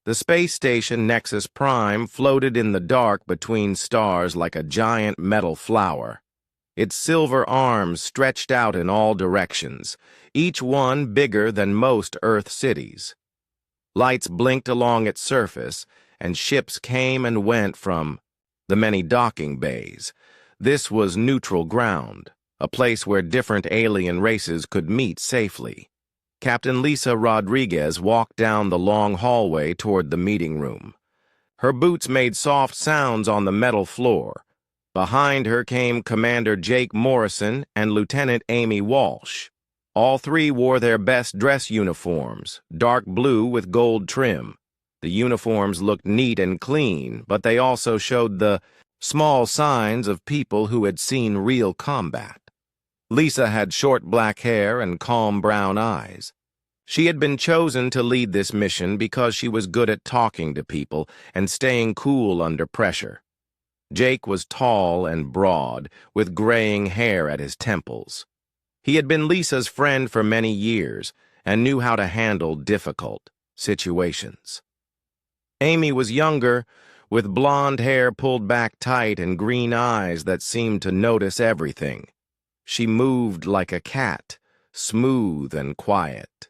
The space station Nexus Prime floated in the dark between stars like a giant metal flower. Its silver arms stretched out in all directions, each one bigger than most Earth cities. Lights blinked along its surface, and ships came and went from the many docking bays. This was neutral ground, a place where different alien races could meet safely. Captain Lisa Rodriguez walked down the long hallway toward the meeting room. Her boots made soft sounds on the metal floor. Behind her came Commander Jake Morrison and Lieutenant Amy Walsh. All three wore their best dress uniforms, dark blue with gold trim. The uniforms looked neat and clean, but they also showed the small signs of people who had seen real combat. Lisa had short black hair and calm brown eyes. She had been chosen to lead this mission because she was good at talking to people and staying cool under pressure. Jake was tall and broad, with graying hair at his temples. He had been Lisa's friend for many years and knew how to handle difficult situations. Amy was younger, with blonde hair pulled back tight and green eyes that seemed to notice everything. She moved like a cat, smooth and quiet.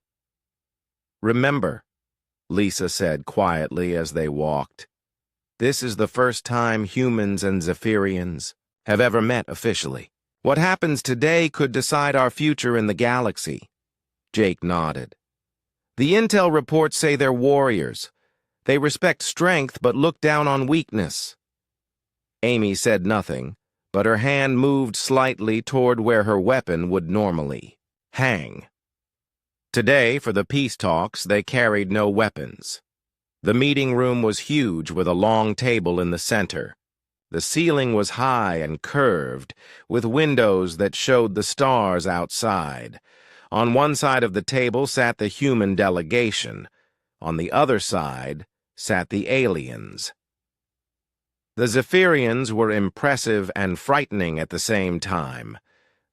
"Remember," Lisa said quietly as they walked, "this is the first time humans and Zephyrians have ever met officially. What happens today could decide our future in the galaxy." Jake nodded. "The intel reports say they're warriors. They respect strength but look down on weakness." Amy said nothing, but her hand moved slightly toward where her weapon would normally hang. Today, for the peace talks, they carried no weapons. The meeting room was huge with a long table in the center. The ceiling was high and curved, with windows that showed the stars outside. On one side of the table sat the human delegation. On the other side sat the aliens. The Zephyrians were impressive and frightening at the same time.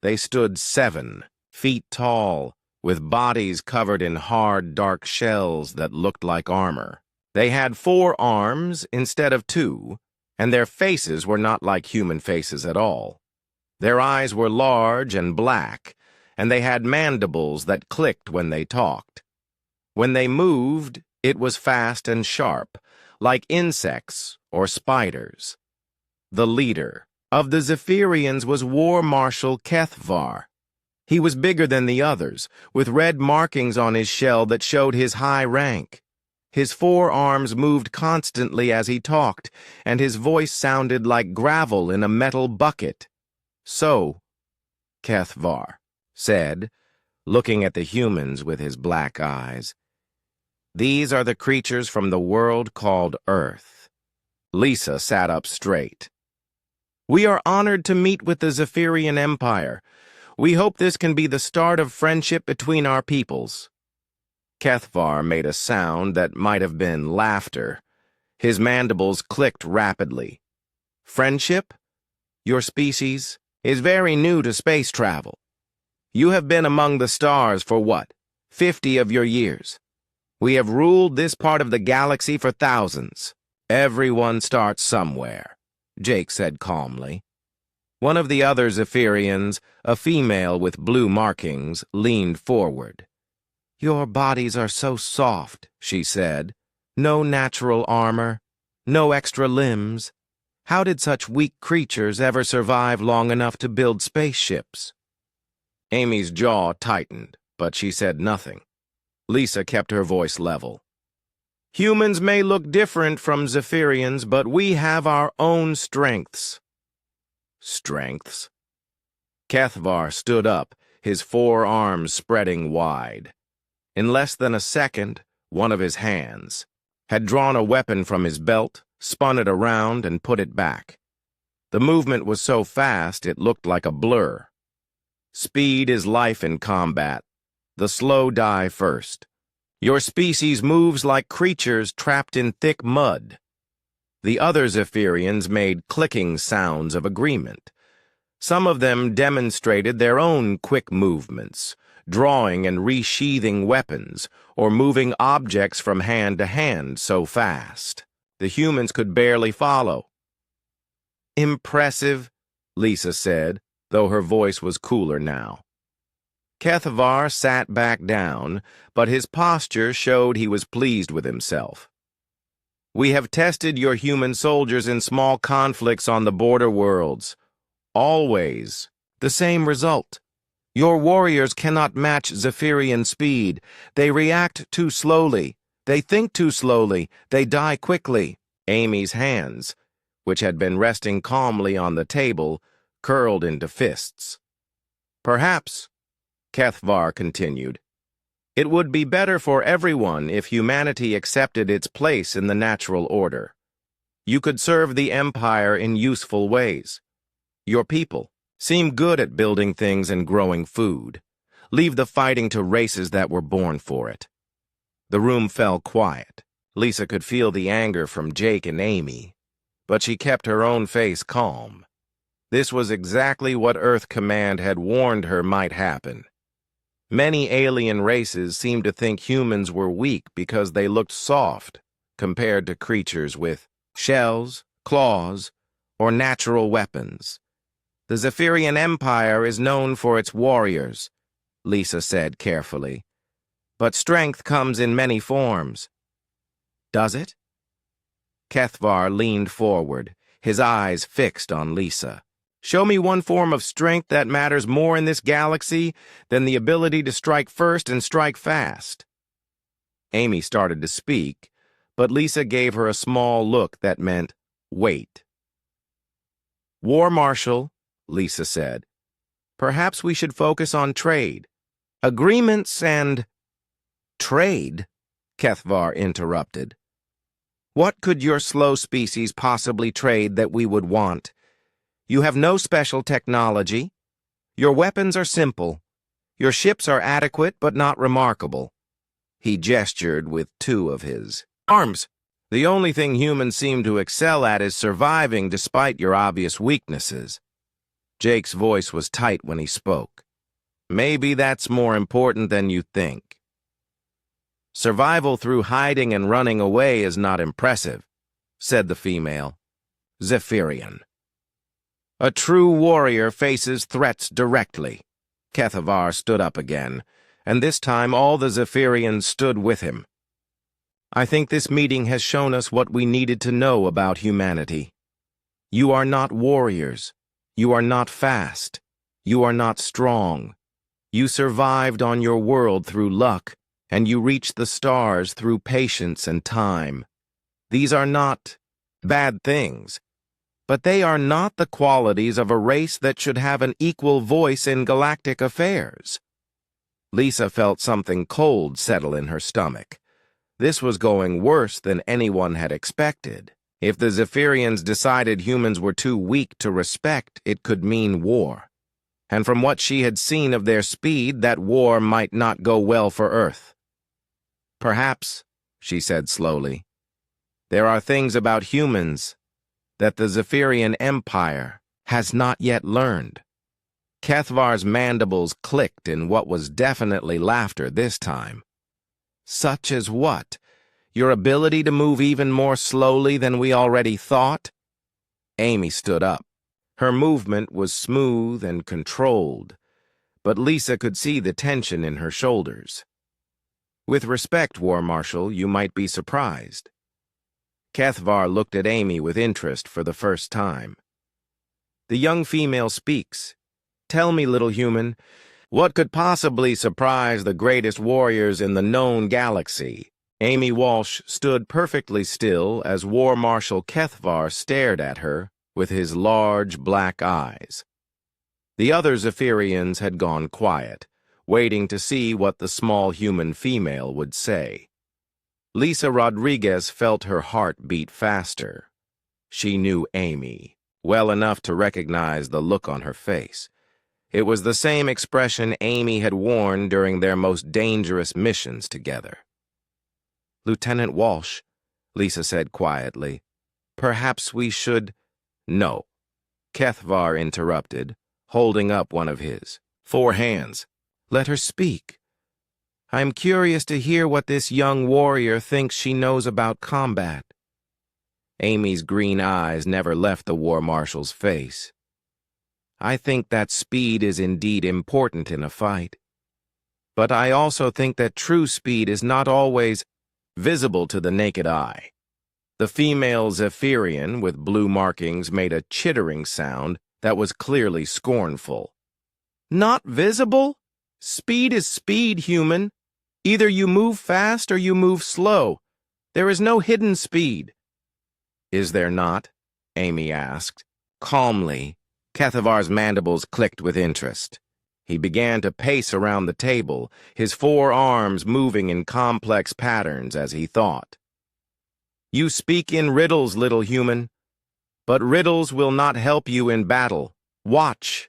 They stood 7 feet tall, with bodies covered in hard, dark shells that looked like armor. They had 4 arms instead of 2, and their faces were not like human faces at all. Their eyes were large and black, and they had mandibles that clicked when they talked. When they moved, it was fast and sharp, like insects or spiders. The leader of the Zephyrians was War Marshal Kethvar. He was bigger than the others, with red markings on his shell that showed his high rank. His 4 arms moved constantly as he talked, and his voice sounded like gravel in a metal bucket. "So," Kethvar said, looking at the humans with his black eyes, "these are the creatures from the world called Earth." Lisa sat up straight. "We are honored to meet with the Zephyrian Empire. We hope this can be the start of friendship between our peoples." Kethvar made a sound that might have been laughter. His mandibles clicked rapidly. "Friendship? Your species is very new to space travel. You have been among the stars for what, 50 of your years? We have ruled this part of the galaxy for thousands. Everyone starts somewhere," Jake said calmly. One of the other Zephyrians, a female with blue markings, leaned forward. "Your bodies are so soft," she said. "No natural armor, no extra limbs. How did such weak creatures ever survive long enough to build spaceships?" Amy's jaw tightened, but she said nothing. Lisa kept her voice level. "Humans may look different from Zephyrians, but we have our own strengths." "Strengths?" Kethvar stood up, his 4 arms spreading wide. In less than a second, one of his hands had drawn a weapon from his belt, spun it around, and put it back. The movement was so fast it looked like a blur. Speed is life in combat. The slow die first. Your species moves like creatures trapped in thick mud. The other Zephyrians made clicking sounds of agreement. Some of them demonstrated their own quick movements, drawing and resheathing weapons, or moving objects from hand to hand so fast. The humans could barely follow. "Impressive," Lisa said, though her voice was cooler now. Kethvar sat back down, but his posture showed he was pleased with himself. "We have tested your human soldiers in small conflicts on the border worlds. Always the same result. Your warriors cannot match Zephyrian speed. They react too slowly. They think too slowly. They die quickly." Amy's hands, which had been resting calmly on the table, curled into fists. "Perhaps," Kethvar continued, "it would be better for everyone if humanity accepted its place in the natural order. You could serve the Empire in useful ways. Your people seem good at building things and growing food. Leave the fighting to races that were born for it." The room fell quiet. Lisa could feel the anger from Jake and Amy, but she kept her own face calm. This was exactly what Earth Command had warned her might happen. Many alien races seemed to think humans were weak because they looked soft compared to creatures with shells, claws, or natural weapons. "The Zephyrian Empire is known for its warriors," Lisa said carefully. "But strength comes in many forms." "Does it?" Kethvar leaned forward, his eyes fixed on Lisa. "Show me one form of strength that matters more in this galaxy than the ability to strike first and strike fast." Amy started to speak, but Lisa gave her a small look that meant, "Wait." "War Marshal," Lisa said, "perhaps we should focus on trade. Agreements and—" "Trade?" Kethvar interrupted. "What could your slow species possibly trade that we would want? You have no special technology. Your weapons are simple. Your ships are adequate but not remarkable." He gestured with two of his arms. "The only thing humans seem to excel at is surviving despite your obvious weaknesses." Jake's voice was tight when he spoke. "Maybe that's more important than you think. Survival through hiding and running away is not impressive," said the female. "Zephyrian. A true warrior faces threats directly." Kethvar stood up again, and this time all the Zephyrians stood with him. "I think this meeting has shown us what we needed to know about humanity. You are not warriors. You are not fast. You are not strong. You survived on your world through luck, and you reached the stars through patience and time. These are not bad things, but they are not the qualities of a race that should have an equal voice in galactic affairs." Lisa felt something cold settle in her stomach. This was going worse than anyone had expected. If the Zephyrians decided humans were too weak to respect, it could mean war. And from what she had seen of their speed, that war might not go well for Earth. "Perhaps," she said slowly, "there are things about humans that the Zephyrian Empire has not yet learned." Kethvar's mandibles clicked in what was definitely laughter this time. "Such as what? Your ability to move even more slowly than we already thought?" Amy stood up. Her movement was smooth and controlled, but Lisa could see the tension in her shoulders. "With respect, War Marshal, you might be surprised." Kethvar looked at Amy with interest for the first time. The young female speaks. "Tell me, little human, what could possibly surprise the greatest warriors in the known galaxy?" Amy Walsh stood perfectly still as War Marshal Kethvar stared at her with his large black eyes. The other Zephyrians had gone quiet, waiting to see what the small human female would say. Lisa Rodriguez felt her heart beat faster. She knew Amy well enough to recognize the look on her face. It was the same expression Amy had worn during their most dangerous missions together. "Lieutenant Walsh," Lisa said quietly, "perhaps we should—" "No," Kethvar interrupted, holding up one of his 4 hands. Let her speak. I'm curious to hear what this young warrior thinks she knows about combat. Amy's green eyes never left the war marshal's face. I think that speed is indeed important in a fight. But I also think that true speed is not always visible to the naked eye. The female Zephyrian with blue markings made a chittering sound that was clearly scornful. Not visible? Speed is speed, human. Either you move fast or you move slow. There is no hidden speed. Is there not? Amy asked. Calmly, Kethavar's mandibles clicked with interest. He began to pace around the table, his four arms moving in complex patterns as he thought. You speak in riddles, little human, but riddles will not help you in battle. Watch.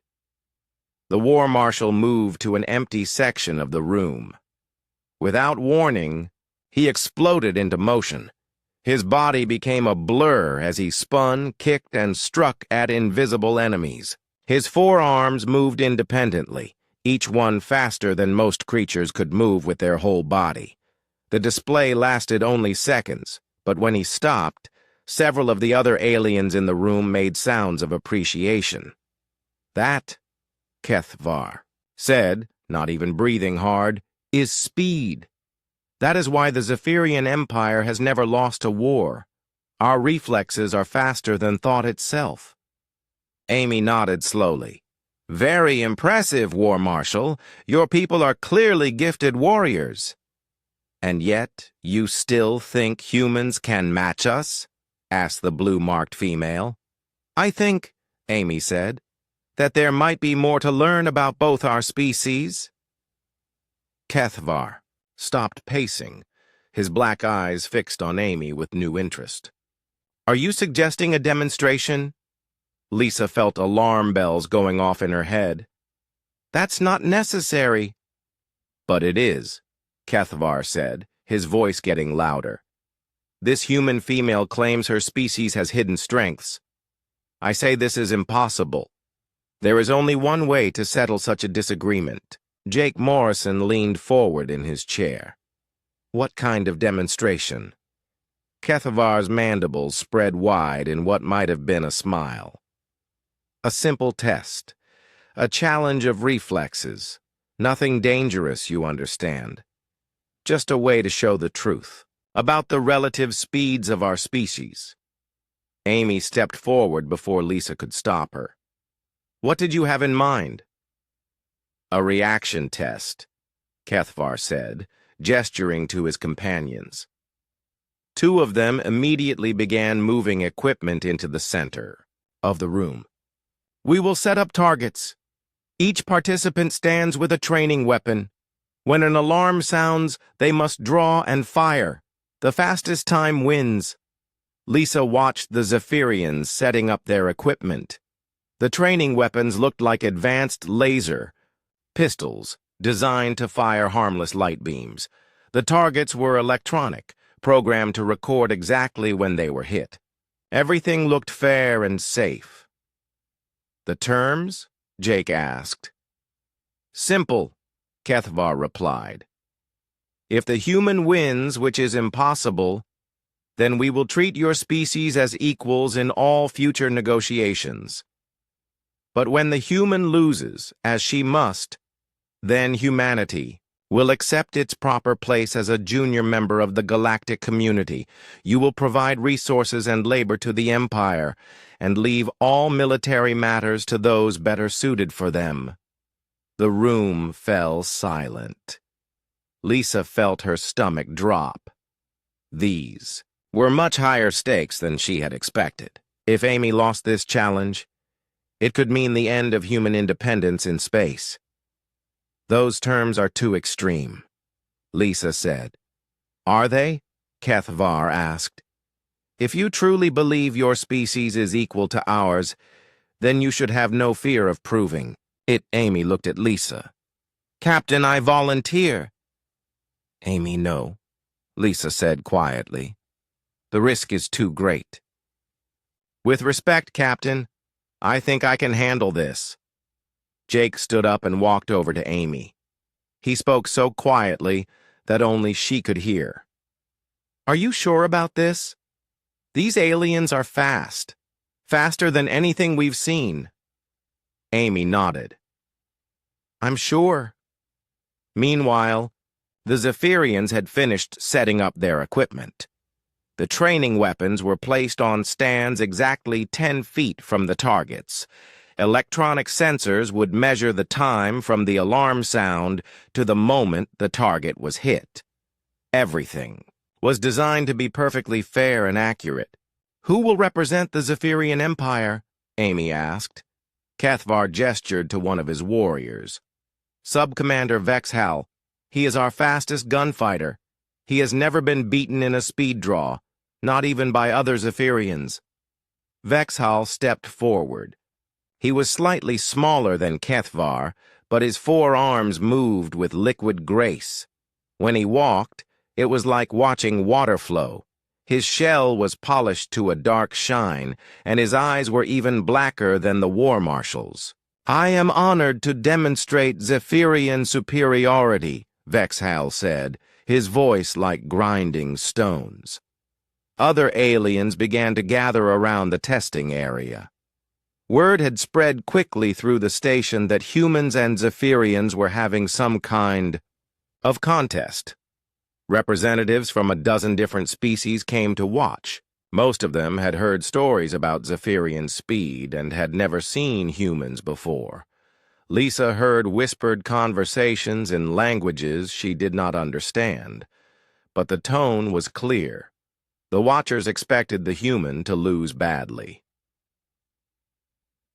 The war marshal moved to an empty section of the room. Without warning, he exploded into motion. His body became a blur as he spun, kicked, and struck at invisible enemies. His forearms moved independently, each one faster than most creatures could move with their whole body. The display lasted only seconds, but when he stopped, several of the other aliens in the room made sounds of appreciation. That, Kethavar said, not even breathing hard, is speed. That is why the Zephyrian Empire has never lost a war. Our reflexes are faster than thought itself. Amy nodded slowly. Very impressive, War Marshal. Your people are clearly gifted warriors. And yet, you still think humans can match us? Asked the blue-marked female. I think, Amy said, that there might be more to learn about both our species. Kethavar stopped pacing, his black eyes fixed on Amy with new interest. Are you suggesting a demonstration? Lisa felt alarm bells going off in her head. That's not necessary. But it is, Kethavar said, his voice getting louder. This human female claims her species has hidden strengths. I say this is impossible. There is only one way to settle such a disagreement. Jake Morrison leaned forward in his chair. What kind of demonstration? Kethavar's mandibles spread wide in what might have been a smile. A simple test. A challenge of reflexes. Nothing dangerous, you understand. Just a way to show the truth about the relative speeds of our species. Amy stepped forward before Lisa could stop her. What did you have in mind? A reaction test, Kethavar said, gesturing to his companions. Two of them immediately began moving equipment into the center of the room. We will set up targets. Each participant stands with a training weapon. When an alarm sounds, they must draw and fire. The fastest time wins. Lisa watched the Zephyrians setting up their equipment. The training weapons looked like advanced laser pistols designed to fire harmless light beams. The targets were electronic, programmed to record exactly when they were hit. Everything looked fair and safe. The terms? Jake asked. Simple, Kethavar replied. If the human wins, which is impossible, then we will treat your species as equals in all future negotiations. But when the human loses, as she must, then humanity will accept its proper place as a junior member of the galactic community. You will provide resources and labor to the Empire, and leave all military matters to those better suited for them. The room fell silent. Lisa felt her stomach drop. These were much higher stakes than she had expected. If Amy lost this challenge, it could mean the end of human independence in space. Those terms are too extreme, Lisa said. Are they? Kethavar asked. If you truly believe your species is equal to ours, then you should have no fear of proving it. Amy looked at Lisa. Captain, I volunteer. Amy, no, Lisa said quietly. The risk is too great. With respect, Captain, I think I can handle this. Jake stood up and walked over to Amy. He spoke so quietly that only she could hear. "Are you sure about this? These aliens are fast. Faster than anything we've seen." Amy nodded. "I'm sure." Meanwhile, the Zephyrians had finished setting up their equipment. The training weapons were placed on stands exactly 10 feet from the targets. Electronic sensors would measure the time from the alarm sound to the moment the target was hit. Everything was designed to be perfectly fair and accurate. "Who will represent the Zephyrian Empire?" Amy asked. Cathvar gestured to one of his warriors. "Sub-Commander Vexhal. He is our fastest gunfighter. He has never been beaten in a speed draw, not even by other Zephyrians." Vexhal stepped forward. He was slightly smaller than Cathvar, but his forearms moved with liquid grace. When he walked, it was like watching water flow. His shell was polished to a dark shine, and his eyes were even blacker than the war marshal's. "I am honored to demonstrate Zephyrian superiority," Vexhal said, his voice like grinding stones. Other aliens began to gather around the testing area. Word had spread quickly through the station that humans and Zephyrians were having some kind of contest. Representatives from a dozen different species came to watch. Most of them had heard stories about Zephyrian speed and had never seen humans before. Lisa heard whispered conversations in languages she did not understand, but the tone was clear. The watchers expected the human to lose badly.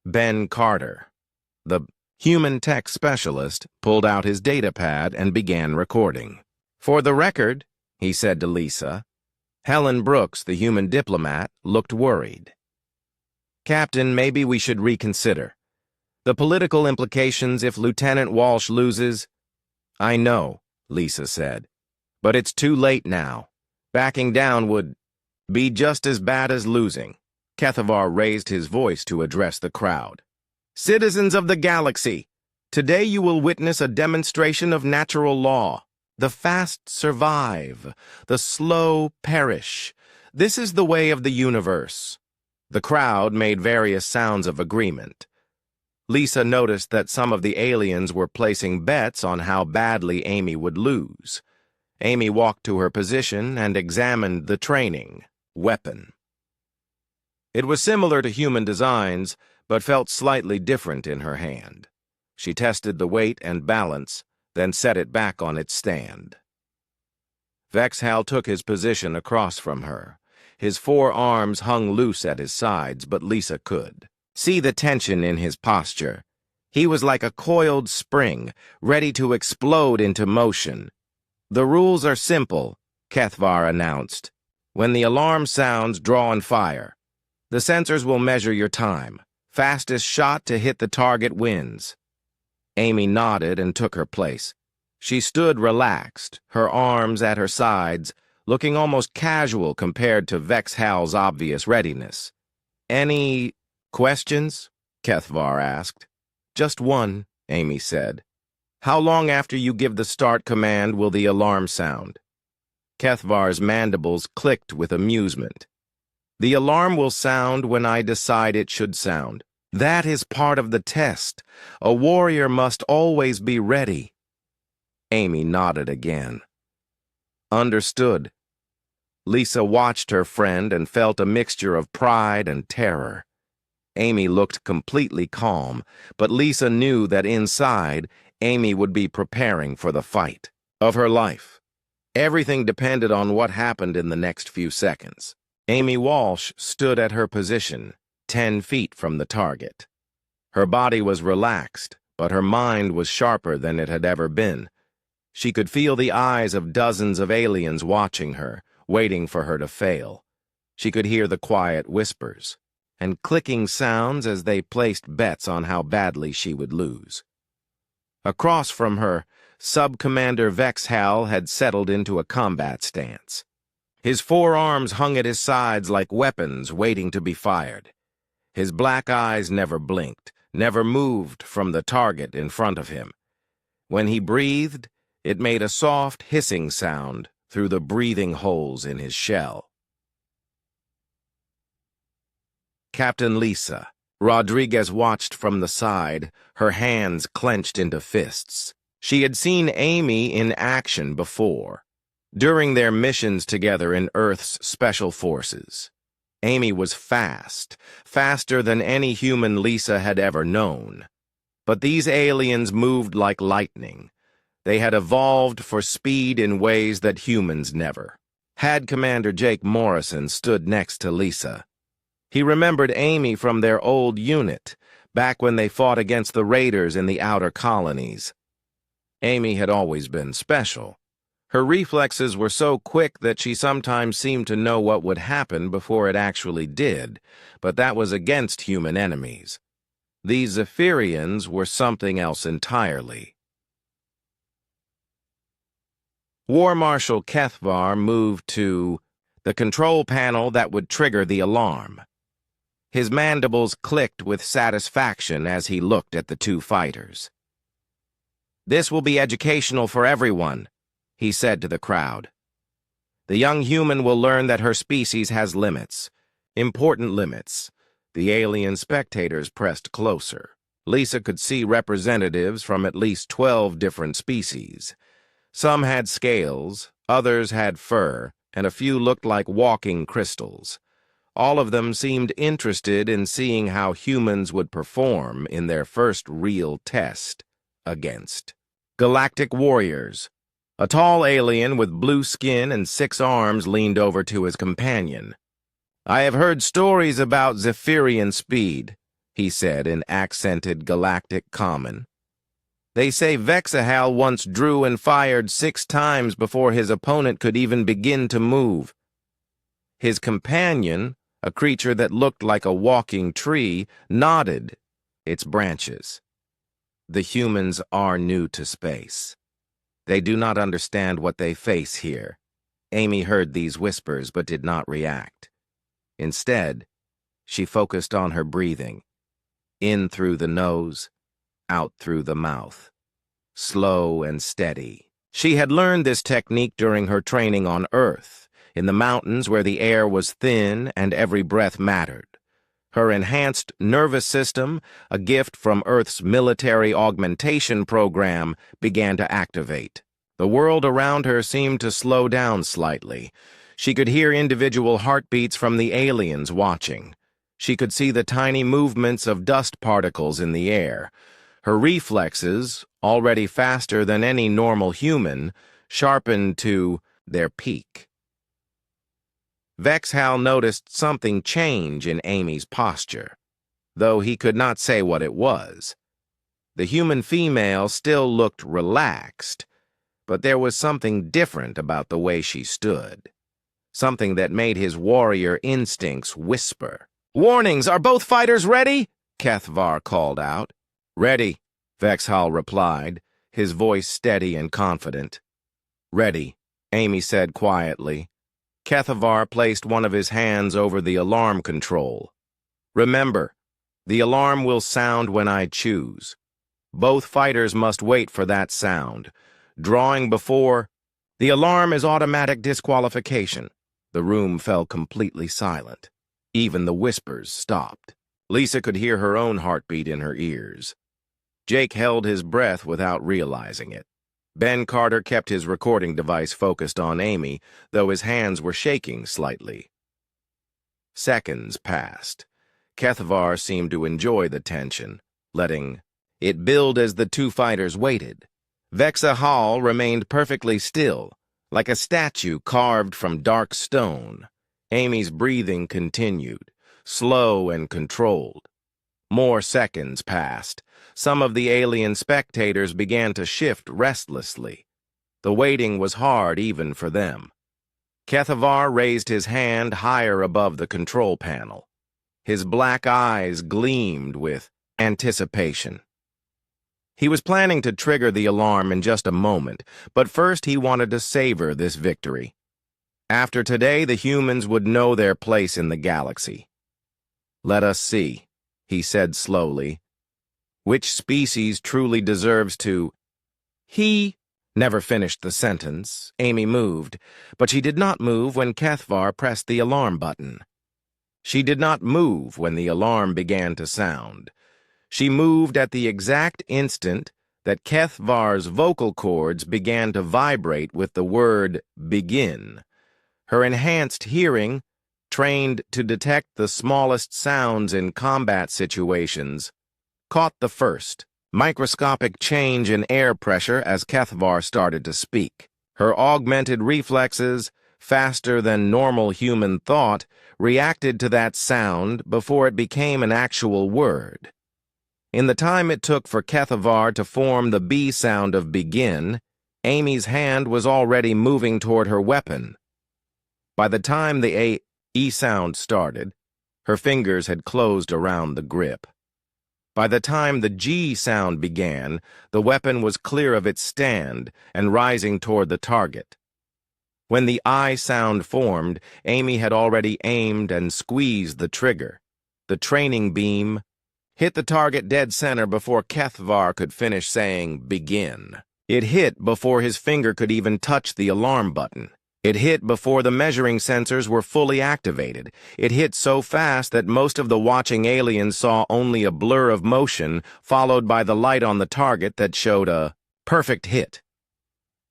Ben Carter, the human tech specialist, pulled out his datapad and began recording. "For the record," he said to Lisa. Helen Brooks, the human diplomat, looked worried. "Captain, maybe we should reconsider. The political implications if Lieutenant Walsh loses—" "I know," Lisa said, "but it's too late now. Backing down would be just as bad as losing." Kethavar raised his voice to address the crowd. "Citizens of the galaxy, today you will witness a demonstration of natural law. The fast survive, the slow perish. This is the way of the universe." The crowd made various sounds of agreement. Lisa noticed that some of the aliens were placing bets on how badly Amy would lose. Amy walked to her position and examined the training weapon. It was similar to human designs, but felt slightly different in her hand. She tested the weight and balance, then set it back on its stand. Vexhal took his position across from her. His forearms hung loose at his sides, but Lisa could see the tension in his posture. He was like a coiled spring, ready to explode into motion. "The rules are simple," Cathvar announced. "When the alarm sounds, draw and fire. The sensors will measure your time. Fastest shot to hit the target wins." Amy nodded and took her place. She stood relaxed, her arms at her sides, looking almost casual compared to Vexhal's obvious readiness. "Any questions?" Cathvar asked. "Just one," Amy said. "How long after you give the start command will the alarm sound?" Cathvar's mandibles clicked with amusement. "The alarm will sound when I decide it should sound. That is part of the test. A warrior must always be ready." Amy nodded again. "Understood." Lisa watched her friend and felt a mixture of pride and terror. Amy looked completely calm, but Lisa knew that inside, Amy would be preparing for the fight of her life. Everything depended on what happened in the next few seconds. Amy Walsh stood at her position, 10 feet from the target. Her body was relaxed, but her mind was sharper than it had ever been. She could feel the eyes of dozens of aliens watching her, waiting for her to fail. She could hear the quiet whispers and clicking sounds as they placed bets on how badly she would lose. Across from her, Sub-Commander Vexhal had settled into a combat stance. His forearms hung at his sides like weapons waiting to be fired. His black eyes never blinked, never moved from the target in front of him. When he breathed, It made a soft, hissing sound through the breathing holes in his shell. Captain Lisa. Rodriguez watched from the side, her hands clenched into fists. She had seen Amy in action before, during their missions together in Earth's Special Forces. Amy was fast, faster than any human Lisa had ever known. But these aliens moved like lightning. They had evolved for speed in ways that humans never. Had Commander Jake Morrison stood next to Lisa. He remembered Amy from their old unit, back when they fought against the raiders in the outer colonies. Amy had always been special. Her reflexes were so quick that she sometimes seemed to know what would happen before it actually did, but that was against human enemies. These Zephyrians were something else entirely. War Marshal Kethvar moved to the control panel that would trigger the alarm. His mandibles clicked with satisfaction as he looked at the two fighters. "This will be educational for everyone," he said to the crowd. "The young human will learn that her species has limits, important limits." The alien spectators pressed closer. Lisa could see representatives from at least 12 different species. Some had scales, others had fur, and a few looked like walking crystals. All of them seemed interested in seeing how humans would perform in their first real test against galactic warriors. A tall alien with blue skin and 6 arms leaned over to his companion. "I have heard stories about Zephyrian speed," he said in accented galactic common. "They say Vexahal once drew and fired 6 times before his opponent could even begin to move." His companion, a creature that looked like a walking tree, nodded its branches. "The humans are new to space. They do not understand what they face here." Amy heard these whispers but did not react. Instead, she focused on her breathing. In through the nose, out through the mouth. Slow and steady. She had learned this technique during her training on Earth, in the mountains where the air was thin and every breath mattered. Her enhanced nervous system, a gift from Earth's military augmentation program, began to activate. The world around her seemed to slow down slightly. She could hear individual heartbeats from the aliens watching. She could see the tiny movements of dust particles in the air. Her reflexes, already faster than any normal human, sharpened to their peak. Vexhal noticed something change in Amy's posture, though he could not say what it was. The human female still looked relaxed, but there was something different about the way she stood. Something that made his warrior instincts whisper. "Warnings, are both fighters ready?" Kethvar called out. "Ready," Vexhal replied, his voice steady and confident. "Ready," Amy said quietly. Kethvar placed one of his hands over the alarm control. "Remember, the alarm will sound when I choose. Both fighters must wait for that sound. Drawing before, the alarm is automatic disqualification." The room fell completely silent. Even the whispers stopped. Lisa could hear her own heartbeat in her ears. Jake held his breath without realizing it. Ben Carter kept his recording device focused on Amy, though his hands were shaking slightly. Seconds passed. Kethvar seemed to enjoy the tension, letting it build as the two fighters waited. Vexahal remained perfectly still, like a statue carved from dark stone. Amy's breathing continued, slow and controlled. More seconds passed. Some of the alien spectators began to shift restlessly. The waiting was hard even for them. Kethvar raised his hand higher above the control panel. His black eyes gleamed with anticipation. He was planning to trigger the alarm in just a moment, but first he wanted to savor this victory. After today, the humans would know their place in the galaxy. "Let us see," he said slowly. "Which species truly deserves to..." "He," Never finished the sentence. Amy moved, but she did not move when Kethvar pressed the alarm button. She did not move when the alarm began to sound. She moved at the exact instant that Kethvar's vocal cords began to vibrate with the word begin. Her enhanced hearing, trained to detect the smallest sounds in combat situations, caught the first microscopic change in air pressure as Kethvar started to speak. Her augmented reflexes, faster than normal human thought, reacted to that sound before it became an actual word. In the time it took for Kethvar to form the B sound of begin, Amy's hand was already moving toward her weapon. By the time the E sound started, her fingers had closed around the grip. By the time the G sound began, the weapon was clear of its stand and rising toward the target. When the I sound formed, Amy had already aimed and squeezed the trigger. The training beam hit the target dead center before Kethvar could finish saying begin. It hit before his finger could even touch the alarm button. It hit before the measuring sensors were fully activated. It hit so fast that most of the watching aliens saw only a blur of motion, followed by the light on the target that showed a perfect hit.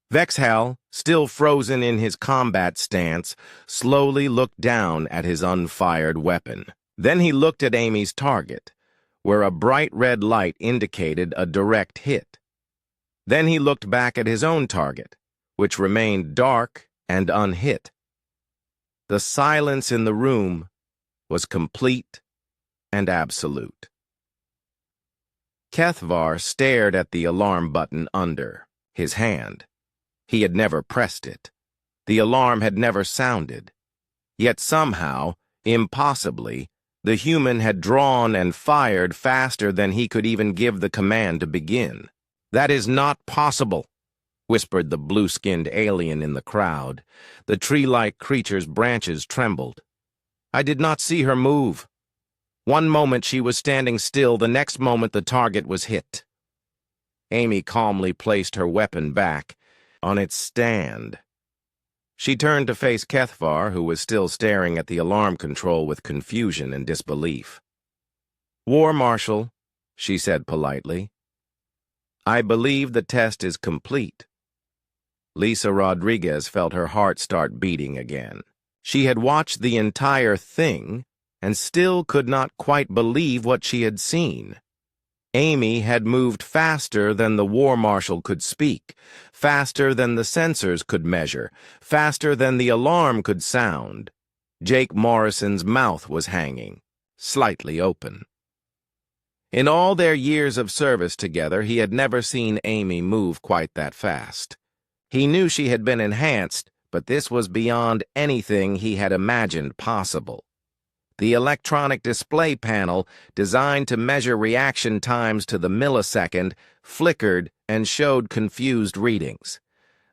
Vexhal, still frozen in his combat stance, slowly looked down at his unfired weapon. Then he looked at Amy's target, where a bright red light indicated a direct hit. Then he looked back at his own target, which remained dark and unhit. The silence in the room was complete and absolute. Kethvar stared at the alarm button under his hand. He had never pressed it. The alarm had never sounded. Yet somehow, impossibly, the human had drawn and fired faster than he could even give the command to begin. "That is not possible," whispered the blue-skinned alien in the crowd. The tree-like creature's branches trembled. "I did not see her move. One moment she was standing still, the next moment the target was hit." Amy calmly placed her weapon back on its stand. She turned to face Kethvar, who was still staring at the alarm control with confusion and disbelief. "War Marshal," she said politely, "I believe the test is complete." Lisa Rodriguez felt her heart start beating again. She had watched the entire thing and still could not quite believe what she had seen. Amy had moved faster than the War Marshal could speak, faster than the sensors could measure, faster than the alarm could sound. Jake Morrison's mouth was hanging, slightly open. In all their years of service together, he had never seen Amy move quite that fast. He knew she had been enhanced, but this was beyond anything he had imagined possible. The electronic display panel, designed to measure reaction times to the millisecond, flickered and showed confused readings.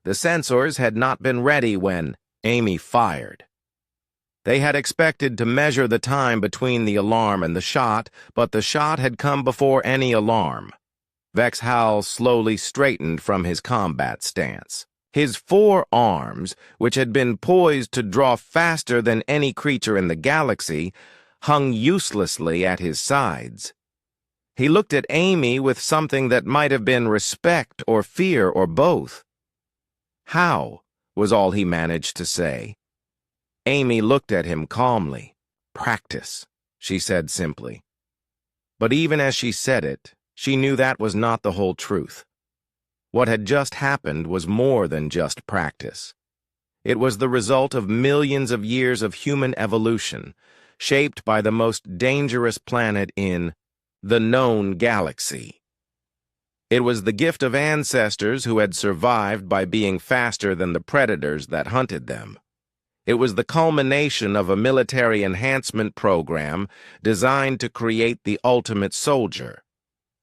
The sensors had not been ready when Amy fired. They had expected to measure the time between the alarm and the shot, but the shot had come before any alarm. Vexhal slowly straightened from his combat stance. His 4 arms, which had been poised to draw faster than any creature in the galaxy, hung uselessly at his sides. He looked at Amy with something that might have been respect or fear or both. "How?" was all he managed to say. Amy looked at him calmly. "Practice," she said simply. But even as she said it, she knew that was not the whole truth. What had just happened was more than just practice. It was the result of millions of years of human evolution, shaped by the most dangerous planet in the known galaxy. It was the gift of ancestors who had survived by being faster than the predators that hunted them. It was the culmination of a military enhancement program designed to create the ultimate soldier.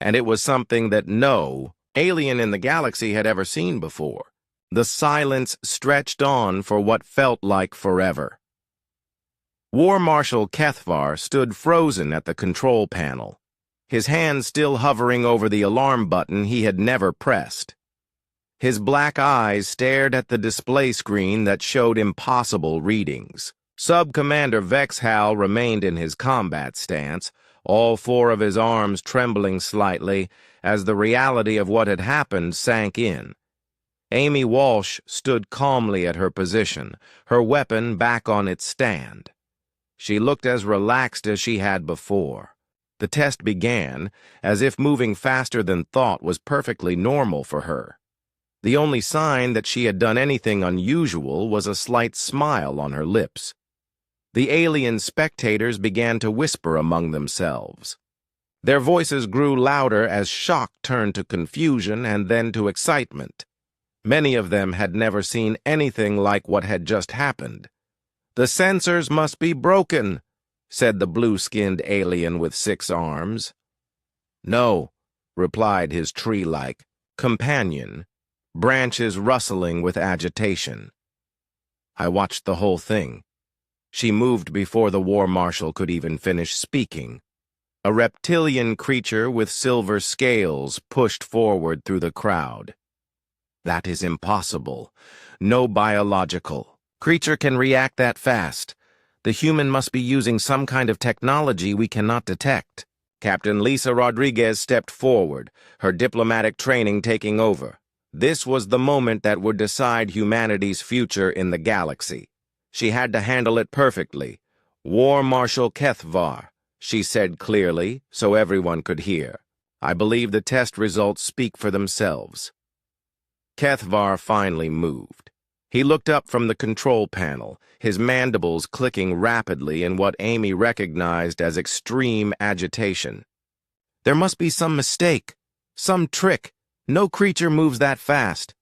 And it was something that no alien in the galaxy had ever seen before. The silence stretched on for what felt like forever. War Marshal Kethvar stood frozen at the control panel, his hand still hovering over the alarm button he had never pressed. His black eyes stared at the display screen that showed impossible readings. Sub-Commander Vexhal remained in his combat stance, all four of his arms trembling slightly as the reality of what had happened sank in. Amy Walsh stood calmly at her position, her weapon back on its stand. She looked as relaxed as she had before. The test began, as if moving faster than thought was perfectly normal for her. The only sign that she had done anything unusual was a slight smile on her lips. The alien spectators began to whisper among themselves. Their voices grew louder as shock turned to confusion and then to excitement. Many of them had never seen anything like what had just happened. "The sensors must be broken," said the blue-skinned alien with 6 arms. "No," replied his tree-like companion, branches rustling with agitation. "I watched the whole thing." She moved before the war marshal could even finish speaking. A reptilian creature with silver scales pushed forward through the crowd. "That is impossible. No biological creature can react that fast. The human must be using some kind of technology we cannot detect." Captain Lisa Rodriguez stepped forward, her diplomatic training taking over. This was the moment that would decide humanity's future in the galaxy. She had to handle it perfectly. "War Marshal Kethvar," she said clearly, so everyone could hear. "I believe the test results speak for themselves." Kethvar finally moved. He looked up from the control panel, his mandibles clicking rapidly in what Amy recognized as extreme agitation. "There must be some mistake, some trick. No creature moves that fast."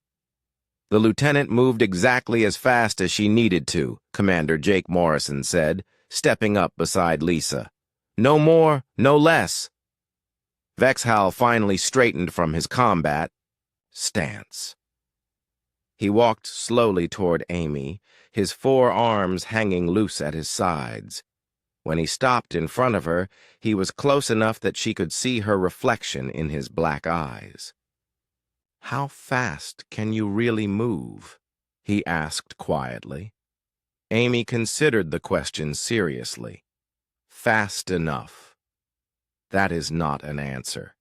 "The lieutenant moved exactly as fast as she needed to," Commander Jake Morrison said, stepping up beside Lisa. "No more, no less." Vexhal finally straightened from his combat stance. He walked slowly toward Amy, his 4 arms hanging loose at his sides. When he stopped in front of her, he was close enough that she could see her reflection in his black eyes. "How fast can you really move?" he asked quietly. Amy considered the question seriously. "Fast enough." That is not an answer.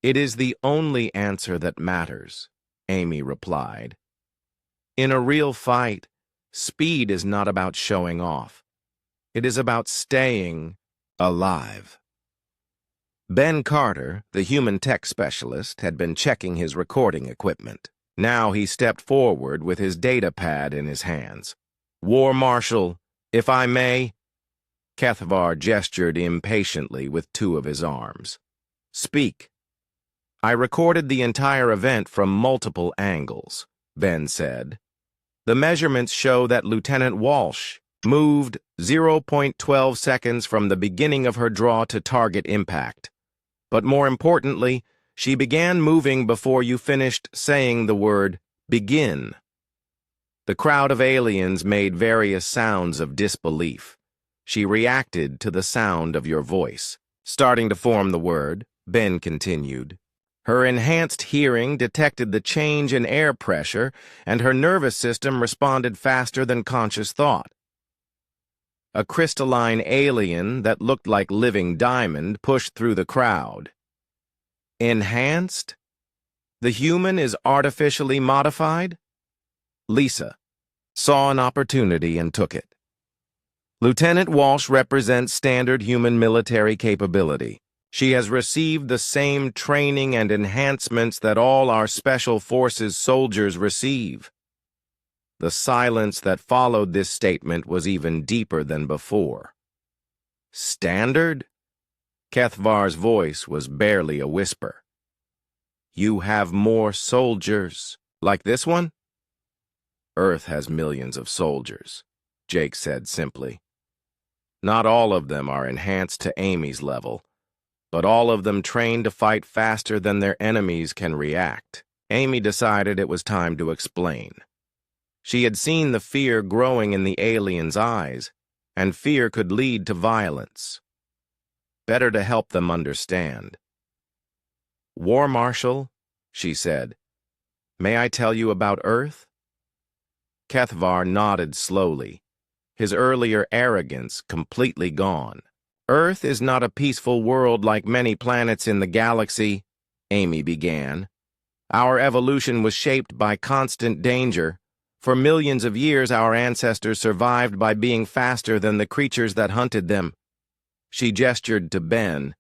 "It is the only answer that matters," Amy replied. "In a real fight, speed is not about showing off. It is about staying alive." Ben Carter, the human tech specialist, had been checking his recording equipment. Now he stepped forward with his data pad in his hands. "War Marshal, if I may." Kethvar gestured impatiently with 2 of his arms. "Speak." "I recorded the entire event from multiple angles," Ben said. "The measurements show that Lieutenant Walsh moved 0.12 seconds from the beginning of her draw to target impact. But more importantly, she began moving before you finished saying the word begin." The crowd of aliens made various sounds of disbelief. She reacted to the sound of your voice. Starting to form the word, Ben continued. Her enhanced hearing detected the change in air pressure, and her nervous system responded faster than conscious thought. A crystalline alien that looked like living diamond pushed through the crowd. Enhanced? The human is artificially modified? Lisa saw an opportunity and took it. Lieutenant Walsh represents standard human military capability. She has received the same training and enhancements that all our Special Forces soldiers receive. The silence that followed this statement was even deeper than before. Standard? Kethvar's voice was barely a whisper. You have more soldiers, like this one? Earth has millions of soldiers, Jake said simply. Not all of them are enhanced to Amy's level, but all of them trained to fight faster than their enemies can react. Amy decided it was time to explain. She had seen the fear growing in the aliens' eyes, and fear could lead to violence. Better to help them understand. War Marshal, she said, May I tell you about Earth? Kethvar nodded slowly, his earlier arrogance completely gone. Earth is not a peaceful world like many planets in the galaxy, Amy began. Our evolution was shaped by constant danger. For millions of years, our ancestors survived by being faster than the creatures that hunted them. She gestured to Ben,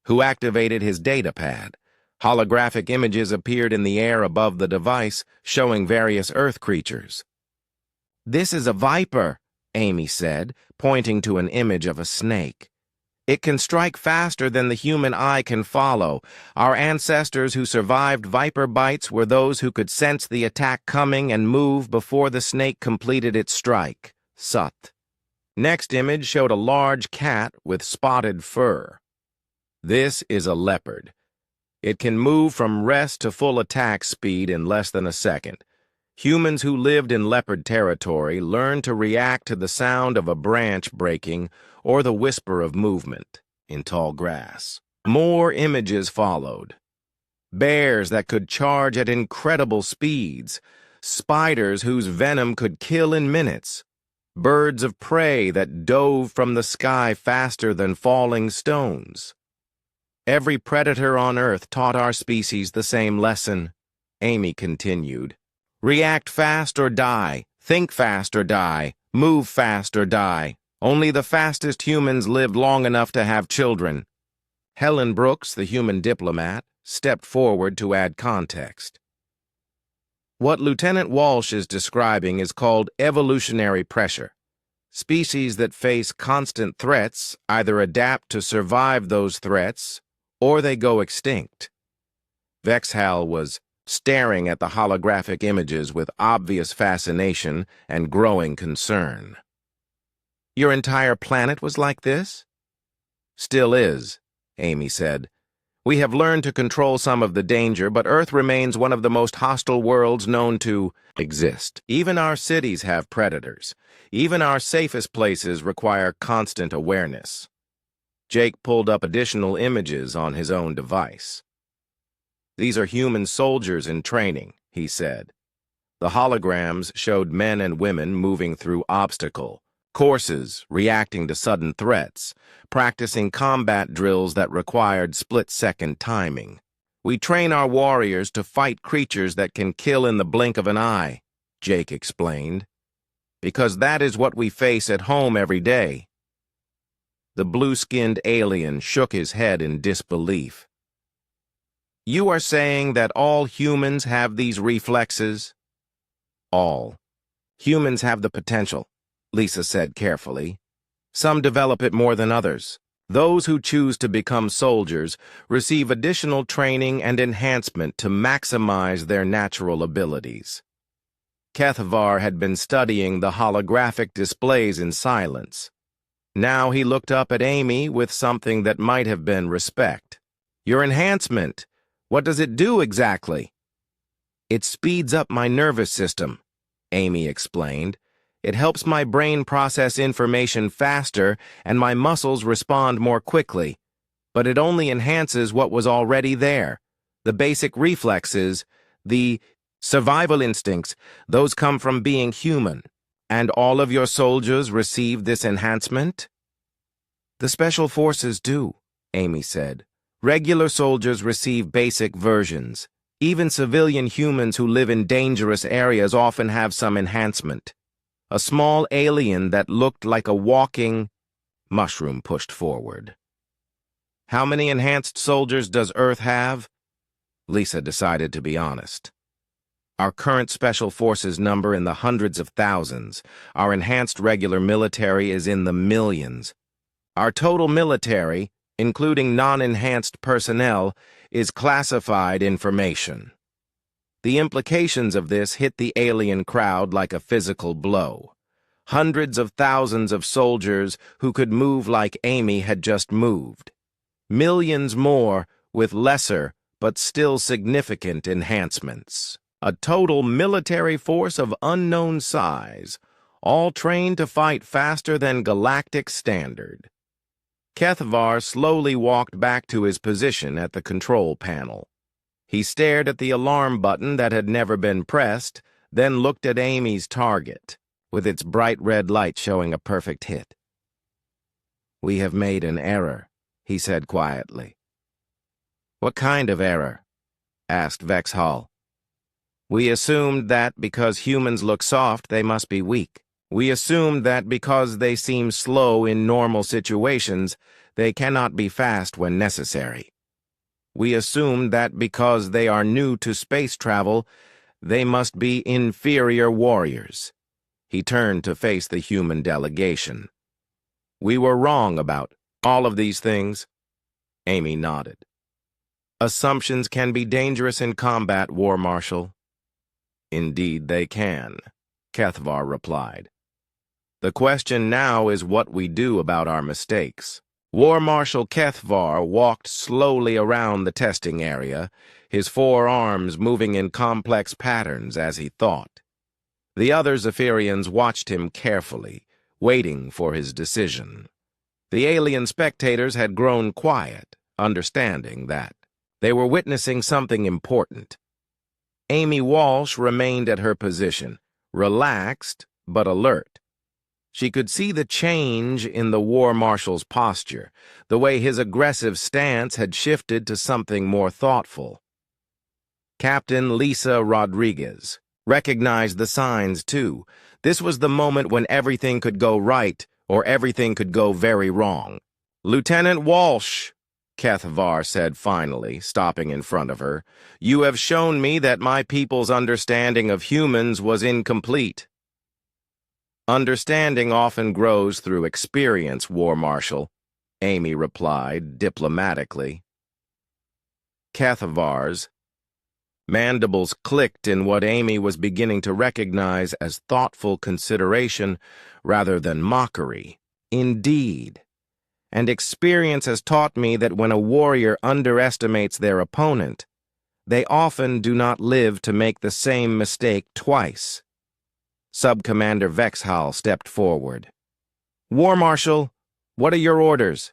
who activated his datapad. Holographic images appeared in the air above the device, showing various Earth creatures. "This is a viper," Amy said, pointing to an image of a snake. "It can strike faster than the human eye can follow. Our ancestors who survived viper bites were those who could sense the attack coming and move before the snake completed its strike." Sut. Next image showed a large cat with spotted fur. "This is a leopard. It can move from rest to full attack speed in less than a second. Humans who lived in leopard territory learned to react to the sound of a branch breaking or the whisper of movement in tall grass." More images followed. Bears that could charge at incredible speeds, spiders whose venom could kill in minutes, birds of prey that dove from the sky faster than falling stones. Every predator on Earth taught our species the same lesson, Amy continued. React fast or die, think fast or die, move fast or die. Only the fastest humans lived long enough to have children. Helen Brooks, the human diplomat, stepped forward to add context. What Lieutenant Walsh is describing is called evolutionary pressure. Species that face constant threats either adapt to survive those threats or they go extinct. Vexhal was staring at the holographic images with obvious fascination and growing concern. "Your entire planet was like this?" "Still is," Amy said. "We have learned to control some of the danger, but Earth remains one of the most hostile worlds known to exist. Even our cities have predators. Even our safest places require constant awareness." Jake pulled up additional images on his own device. "These are human soldiers in training," he said. The holograms showed men and women moving through obstacle courses, reacting to sudden threats, practicing combat drills that required split-second timing. "We train our warriors to fight creatures that can kill in the blink of an eye," Jake explained, "because that is what we face at home every day." The blue-skinned alien shook his head in disbelief. "You are saying that all humans have these reflexes?" "All. Humans have the potential," Lisa said carefully. "Some develop it more than others. Those who choose to become soldiers receive additional training and enhancement to maximize their natural abilities." Kethvar had been studying the holographic displays in silence. Now he looked up at Amy with something that might have been respect. "Your enhancement, what does it do exactly?" "It speeds up my nervous system," Amy explained. "It helps my brain process information faster and my muscles respond more quickly. But it only enhances what was already there. The basic reflexes, the survival instincts, those come from being human. And all of your soldiers receive this enhancement?" "The special forces do," Amy said. "Regular soldiers receive basic versions. Even civilian humans who live in dangerous areas often have some enhancement. A small alien that looked like a walking..." Mushroom pushed forward. "How many enhanced soldiers does Earth have?" Lisa decided to be honest. "Our current special forces number in the hundreds of thousands. Our enhanced regular military is in the millions. Our total military, including non-enhanced personnel, is classified information." The implications of this hit the alien crowd like a physical blow. Hundreds of thousands of soldiers who could move like Amy had just moved. Millions more with lesser but still significant enhancements. A total military force of unknown size, all trained to fight faster than galactic standard. Kethvar slowly walked back to his position at the control panel. He stared at the alarm button that had never been pressed, then looked at Amy's target, with its bright red light showing a perfect hit. "We have made an error," he said quietly. "What kind of error?" asked Vexhall. "We assumed that because humans look soft, they must be weak. We assumed that because they seem slow in normal situations, they cannot be fast when necessary. We assumed that because they are new to space travel, they must be inferior warriors." He turned to face the human delegation. "We were wrong about all of these things." Amy nodded. "Assumptions can be dangerous in combat, War Marshal." "Indeed they can," Kethvar replied. "The question now is what we do about our mistakes." War Marshal Kethvar walked slowly around the testing area, his four arms moving in complex patterns as he thought. The other Zephyrians watched him carefully, waiting for his decision. The alien spectators had grown quiet, understanding that they were witnessing something important. Amy Walsh remained at her position, relaxed but alert. She could see the change in the War Marshal's posture, the way his aggressive stance had shifted to something more thoughtful. Captain Lisa Rodriguez recognized the signs, too. This was the moment when everything could go right or everything could go very wrong. "Lieutenant Walsh," Kethvar said finally, stopping in front of her, "you have shown me that my people's understanding of humans was incomplete." "Understanding often grows through experience, War Marshal," Amy replied diplomatically. Kethvar's mandibles clicked in what Amy was beginning to recognize as thoughtful consideration rather than mockery. "Indeed. And experience has taught me that when a warrior underestimates their opponent, they often do not live to make the same mistake twice." Sub-Commander Vexhall stepped forward. "War Marshal, what are your orders?"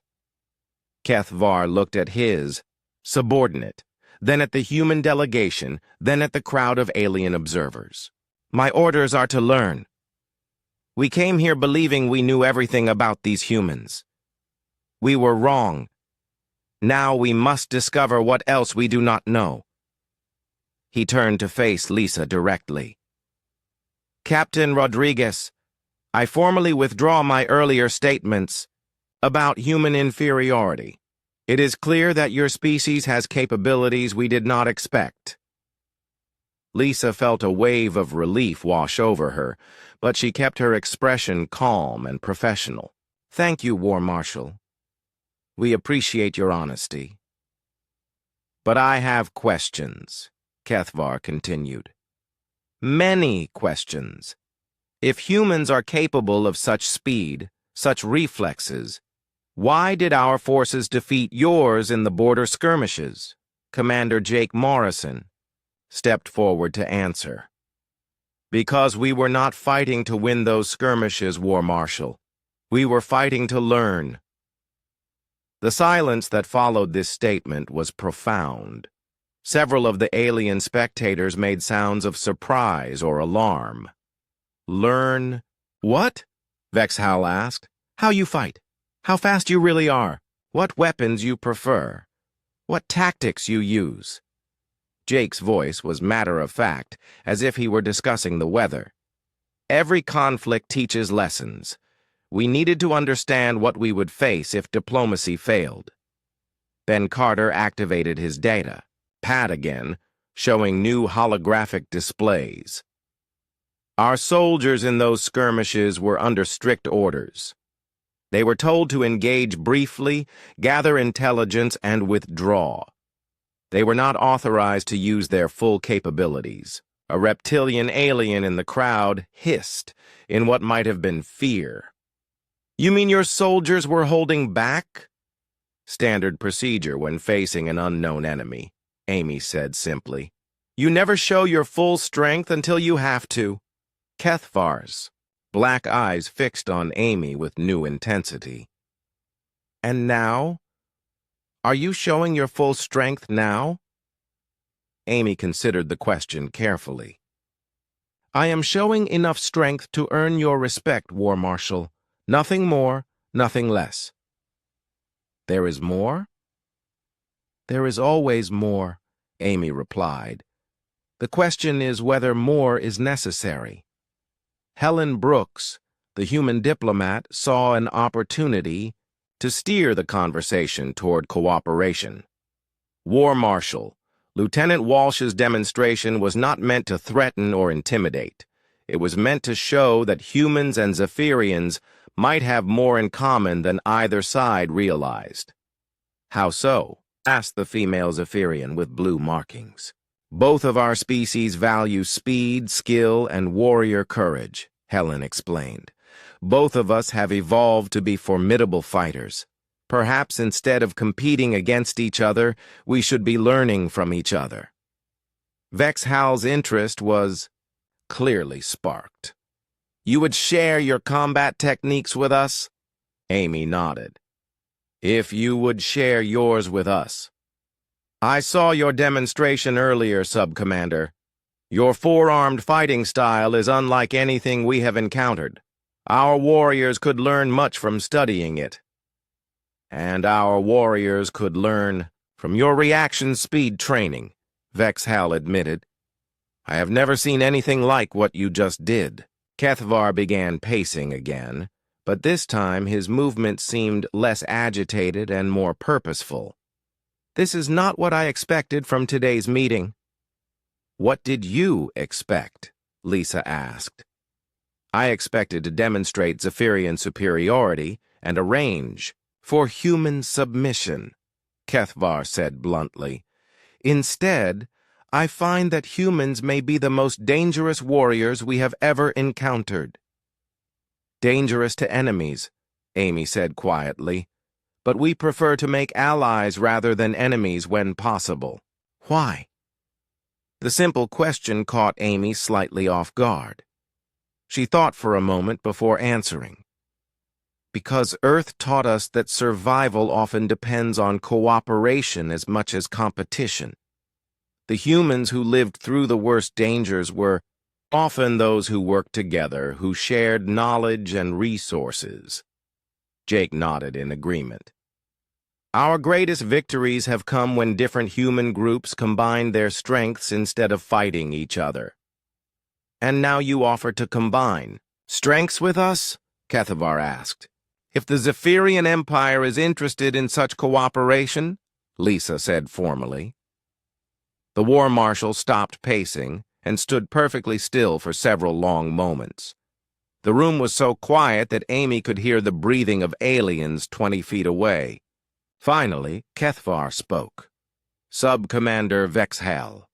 Kethvar looked at his subordinate, then at the human delegation, then at the crowd of alien observers. "My orders are to learn. We came here believing we knew everything about these humans. We were wrong. Now we must discover what else we do not know." He turned to face Lisa directly. "Captain Rodriguez, I formally withdraw my earlier statements about human inferiority. It is clear that your species has capabilities we did not expect." Lisa felt a wave of relief wash over her, but she kept her expression calm and professional. "Thank you, War Marshal. We appreciate your honesty." "But I have questions," Kethvar continued. "Many questions. If humans are capable of such speed, such reflexes, why did our forces defeat yours in the border skirmishes?" Commander Jake Morrison stepped forward to answer. "Because we were not fighting to win those skirmishes, War Marshal. We were fighting to learn." The silence that followed this statement was profound. Several of the alien spectators made sounds of surprise or alarm. "Learn what?" Vexhall asked. "How you fight. How fast you really are. What weapons you prefer. What tactics you use." Jake's voice was matter-of-fact, as if he were discussing the weather. "Every conflict teaches lessons. We needed to understand what we would face if diplomacy failed." Ben Carter activated his data pad again, showing new holographic displays. "Our soldiers in those skirmishes were under strict orders. They were told to engage briefly, gather intelligence, and withdraw. They were not authorized to use their full capabilities." A reptilian alien in the crowd hissed in what might have been fear. "You mean your soldiers were holding back?" "Standard procedure when facing an unknown enemy," Amy said simply. "You never show your full strength until you have to." Kethvar's black eyes fixed on Amy with new intensity. "And now? Are you showing your full strength now?" Amy considered the question carefully. I am showing enough strength to earn your respect, War Marshal. Nothing more, nothing less. There is more? There is always more, Amy replied. The question is whether more is necessary. Helen Brooks, the human diplomat, saw an opportunity to steer the conversation toward cooperation. War Marshal, Lieutenant Walsh's demonstration was not meant to threaten or intimidate. It was meant to show that humans and Zephyrians might have more in common than either side realized. How so? Asked the female Zephyrian with blue markings. Both of our species value speed, skill, and warrior courage, Helen explained. Both of us have evolved to be formidable fighters. Perhaps instead of competing against each other, we should be learning from each other. Vex Hal's interest was clearly sparked. You would share your combat techniques with us? Amy nodded. If you would share yours with us. I saw your demonstration earlier, Sub-Commander. Your four-armed fighting style is unlike anything we have encountered. Our warriors could learn much from studying it. And our warriors could learn from your reaction speed training, Vex Hal admitted. I have never seen anything like what you just did. Kethvar began pacing again, but this time his movement seemed less agitated and more purposeful. This is not what I expected from today's meeting. What did you expect? Lisa asked. I expected to demonstrate Zephyrian superiority and arrange for human submission, Kethvar said bluntly. Instead, I find that humans may be the most dangerous warriors we have ever encountered. Dangerous to enemies, Amy said quietly, but we prefer to make allies rather than enemies when possible. Why? The simple question caught Amy slightly off guard. She thought for a moment before answering. Because Earth taught us that survival often depends on cooperation as much as competition. The humans who lived through the worst dangers were often those who worked together, who shared knowledge and resources. Jake nodded in agreement. Our greatest victories have come when different human groups combined their strengths instead of fighting each other. And now you offer to combine strengths with us? Kethvar asked. If the Zephyrian Empire is interested in such cooperation, Lisa said formally. The War Marshal stopped pacing and stood perfectly still for several long moments. The room was so quiet that Amy could hear the breathing of aliens 20 feet away. Finally, Kethvar spoke. Sub-Commander Vex Hal.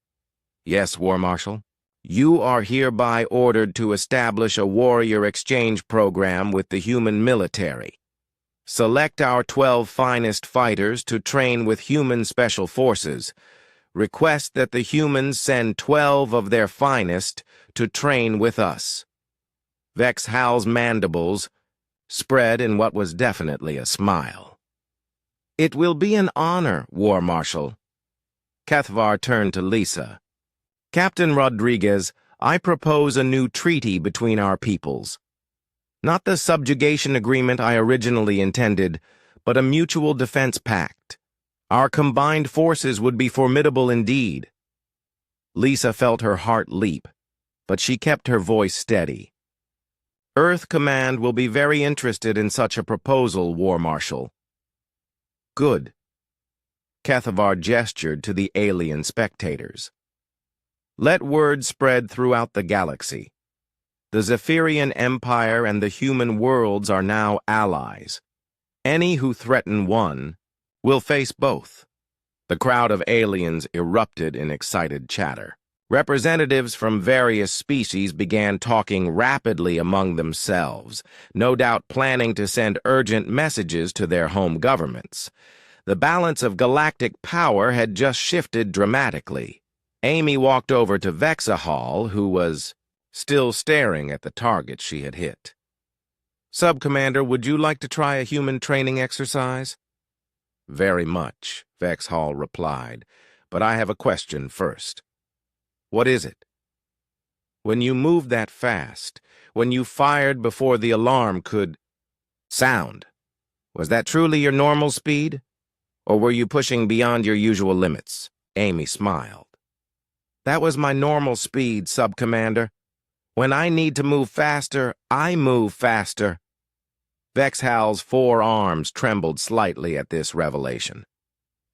Yes, War Marshal? You are hereby ordered to establish a warrior exchange program with the human military. Select our 12 finest fighters to train with human special forces. Request that the humans send 12 of their finest to train with us. Vex Hal's mandibles spread in what was definitely a smile. It will be an honor, War Marshal. Kethvar turned to Lisa. Captain Rodriguez, I propose a new treaty between our peoples. Not the subjugation agreement I originally intended, but a mutual defense pact. Our combined forces would be formidable indeed. Lisa felt her heart leap, but she kept her voice steady. Earth Command will be very interested in such a proposal, War Marshal. Good. Kethvar gestured to the alien spectators. Let word spread throughout the galaxy. The Zephyrian Empire and the human worlds are now allies. Any who threaten one will face both. The crowd of aliens erupted in excited chatter. Representatives from various species began talking rapidly among themselves, no doubt planning to send urgent messages to their home governments. The balance of galactic power had just shifted dramatically. Amy walked over to Vexahal, who was still staring at the target she had hit. Sub-Commander, would you like to try a human training exercise? Very much, Vexahal replied, but I have a question first. What is it? When you moved that fast, when you fired before the alarm could sound, was that truly your normal speed? Or were you pushing beyond your usual limits? Amy smiled. That was my normal speed, Sub-Commander. When I need to move faster, I move faster. Vexhal's 4 arms trembled slightly at this revelation.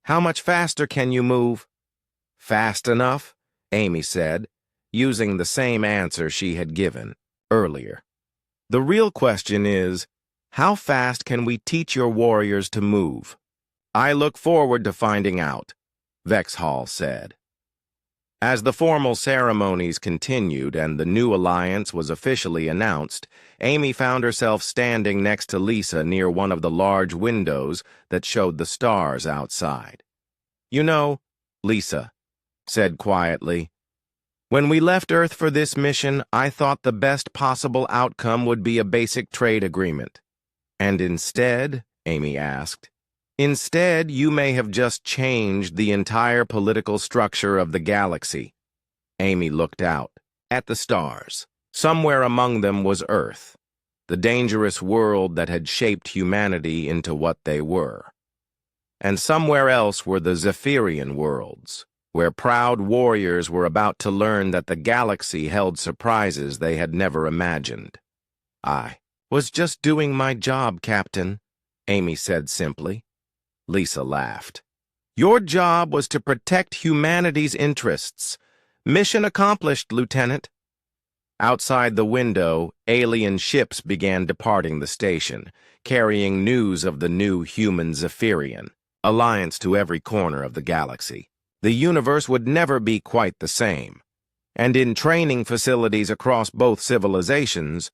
How much faster can you move? Fast enough, Amy said, using the same answer she had given earlier. The real question is, how fast can we teach your warriors to move? I look forward to finding out, Vexhal said. As the formal ceremonies continued and the new alliance was officially announced, Amy found herself standing next to Lisa near one of the large windows that showed the stars outside. You know, Lisa said quietly, when we left Earth for this mission, I thought the best possible outcome would be a basic trade agreement. And instead, Amy asked, instead, you may have just changed the entire political structure of the galaxy. Amy looked out at the stars. Somewhere among them was Earth, the dangerous world that had shaped humanity into what they were. And somewhere else were the Zephyrian worlds, where proud warriors were about to learn that the galaxy held surprises they had never imagined. I was just doing my job, Captain, Amy said simply. Lisa laughed. Your job was to protect humanity's interests. Mission accomplished, Lieutenant. Outside the window, alien ships began departing the station, carrying news of the new human Zephyrian alliance to every corner of the galaxy. The universe would never be quite the same. And in training facilities across both civilizations,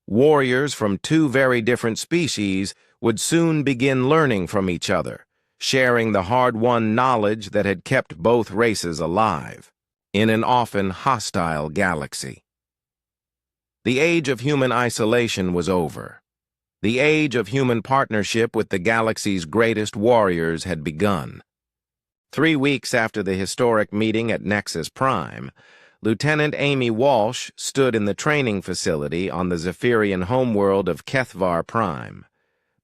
warriors from 2 very different species would soon begin learning from each other, sharing the hard-won knowledge that had kept both races alive in an often hostile galaxy. The age of human isolation was over. The age of human partnership with the galaxy's greatest warriors had begun. 3 weeks after the historic meeting at Nexus Prime, Lieutenant Amy Walsh stood in the training facility on the Zephyrian homeworld of Kethvar Prime.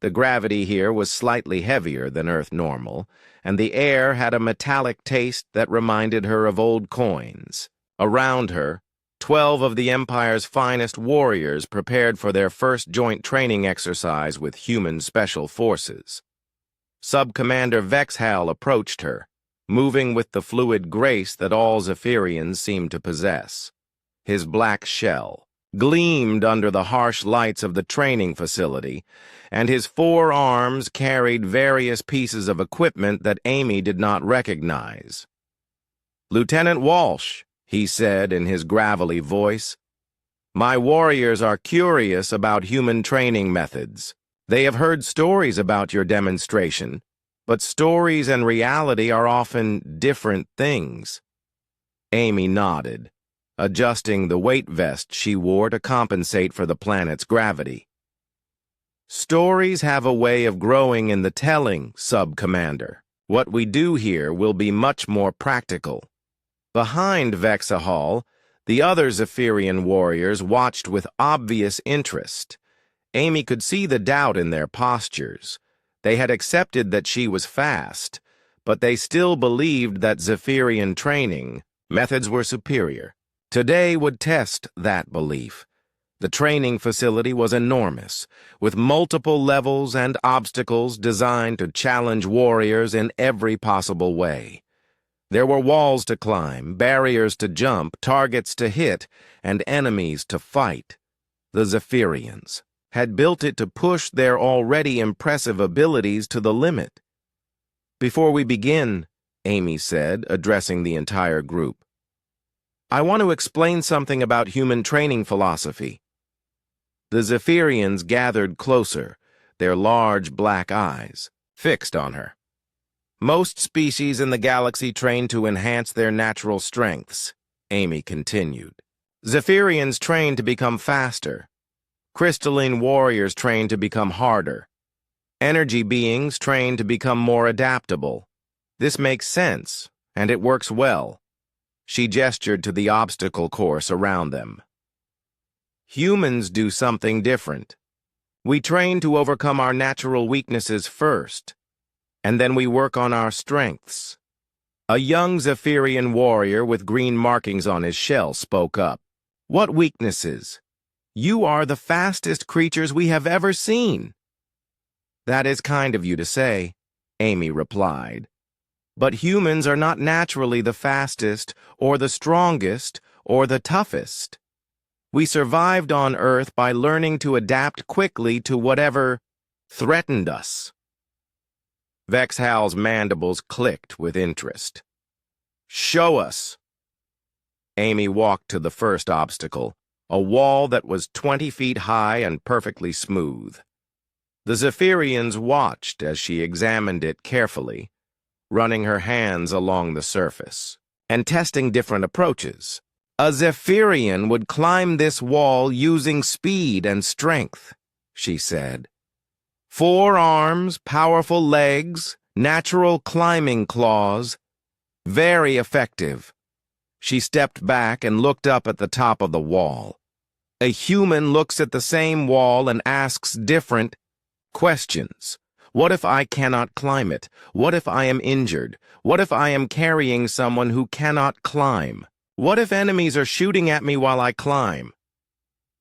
The gravity here was slightly heavier than Earth normal, and the air had a metallic taste that reminded her of old coins. Around her, 12 of the Empire's finest warriors prepared for their first joint training exercise with human special forces. Sub-Commander Vexhal approached her, moving with the fluid grace that all Zephyrians seemed to possess. His black shell gleamed under the harsh lights of the training facility, and his 4 arms carried various pieces of equipment that Amy did not recognize. Lieutenant Walsh, he said in his gravelly voice, my warriors are curious about human training methods. They have heard stories about your demonstration, but stories and reality are often different things. Amy nodded, adjusting the weight vest she wore to compensate for the planet's gravity. Stories have a way of growing in the telling, Sub-Commander. What we do here will be much more practical. Behind Vexahal, the other Zephyrian warriors watched with obvious interest. Amy could see the doubt in their postures. They had accepted that she was fast, but they still believed that Zephyrian training methods were superior. Today would test that belief. The training facility was enormous, with multiple levels and obstacles designed to challenge warriors in every possible way. There were walls to climb, barriers to jump, targets to hit, and enemies to fight. The Zephyrians had built it to push their already impressive abilities to the limit. Before we begin, Amy said, addressing the entire group, I want to explain something about human training philosophy. The Zephyrians gathered closer, their large black eyes fixed on her. Most species in the galaxy train to enhance their natural strengths, Amy continued. Zephyrians train to become faster. Crystalline warriors train to become harder. Energy beings train to become more adaptable. This makes sense, and it works well. She gestured to the obstacle course around them. Humans do something different. We train to overcome our natural weaknesses first, and then we work on our strengths. A young Zephyrian warrior with green markings on his shell spoke up. What weaknesses? You are the fastest creatures we have ever seen. That is kind of you to say, Amy replied. But humans are not naturally the fastest, or the strongest, or the toughest. We survived on Earth by learning to adapt quickly to whatever threatened us. Vexhal's mandibles clicked with interest. Show us. Amy walked to the first obstacle, a wall that was 20 feet high and perfectly smooth. The Zephyrians watched as she examined it carefully, running her hands along the surface, and testing different approaches. A Zephyrian would climb this wall using speed and strength, she said. 4 arms, powerful legs, natural climbing claws. Very effective. She stepped back and looked up at the top of the wall. A human looks at the same wall and asks different questions. What if I cannot climb it? What if I am injured? What if I am carrying someone who cannot climb? What if enemies are shooting at me while I climb?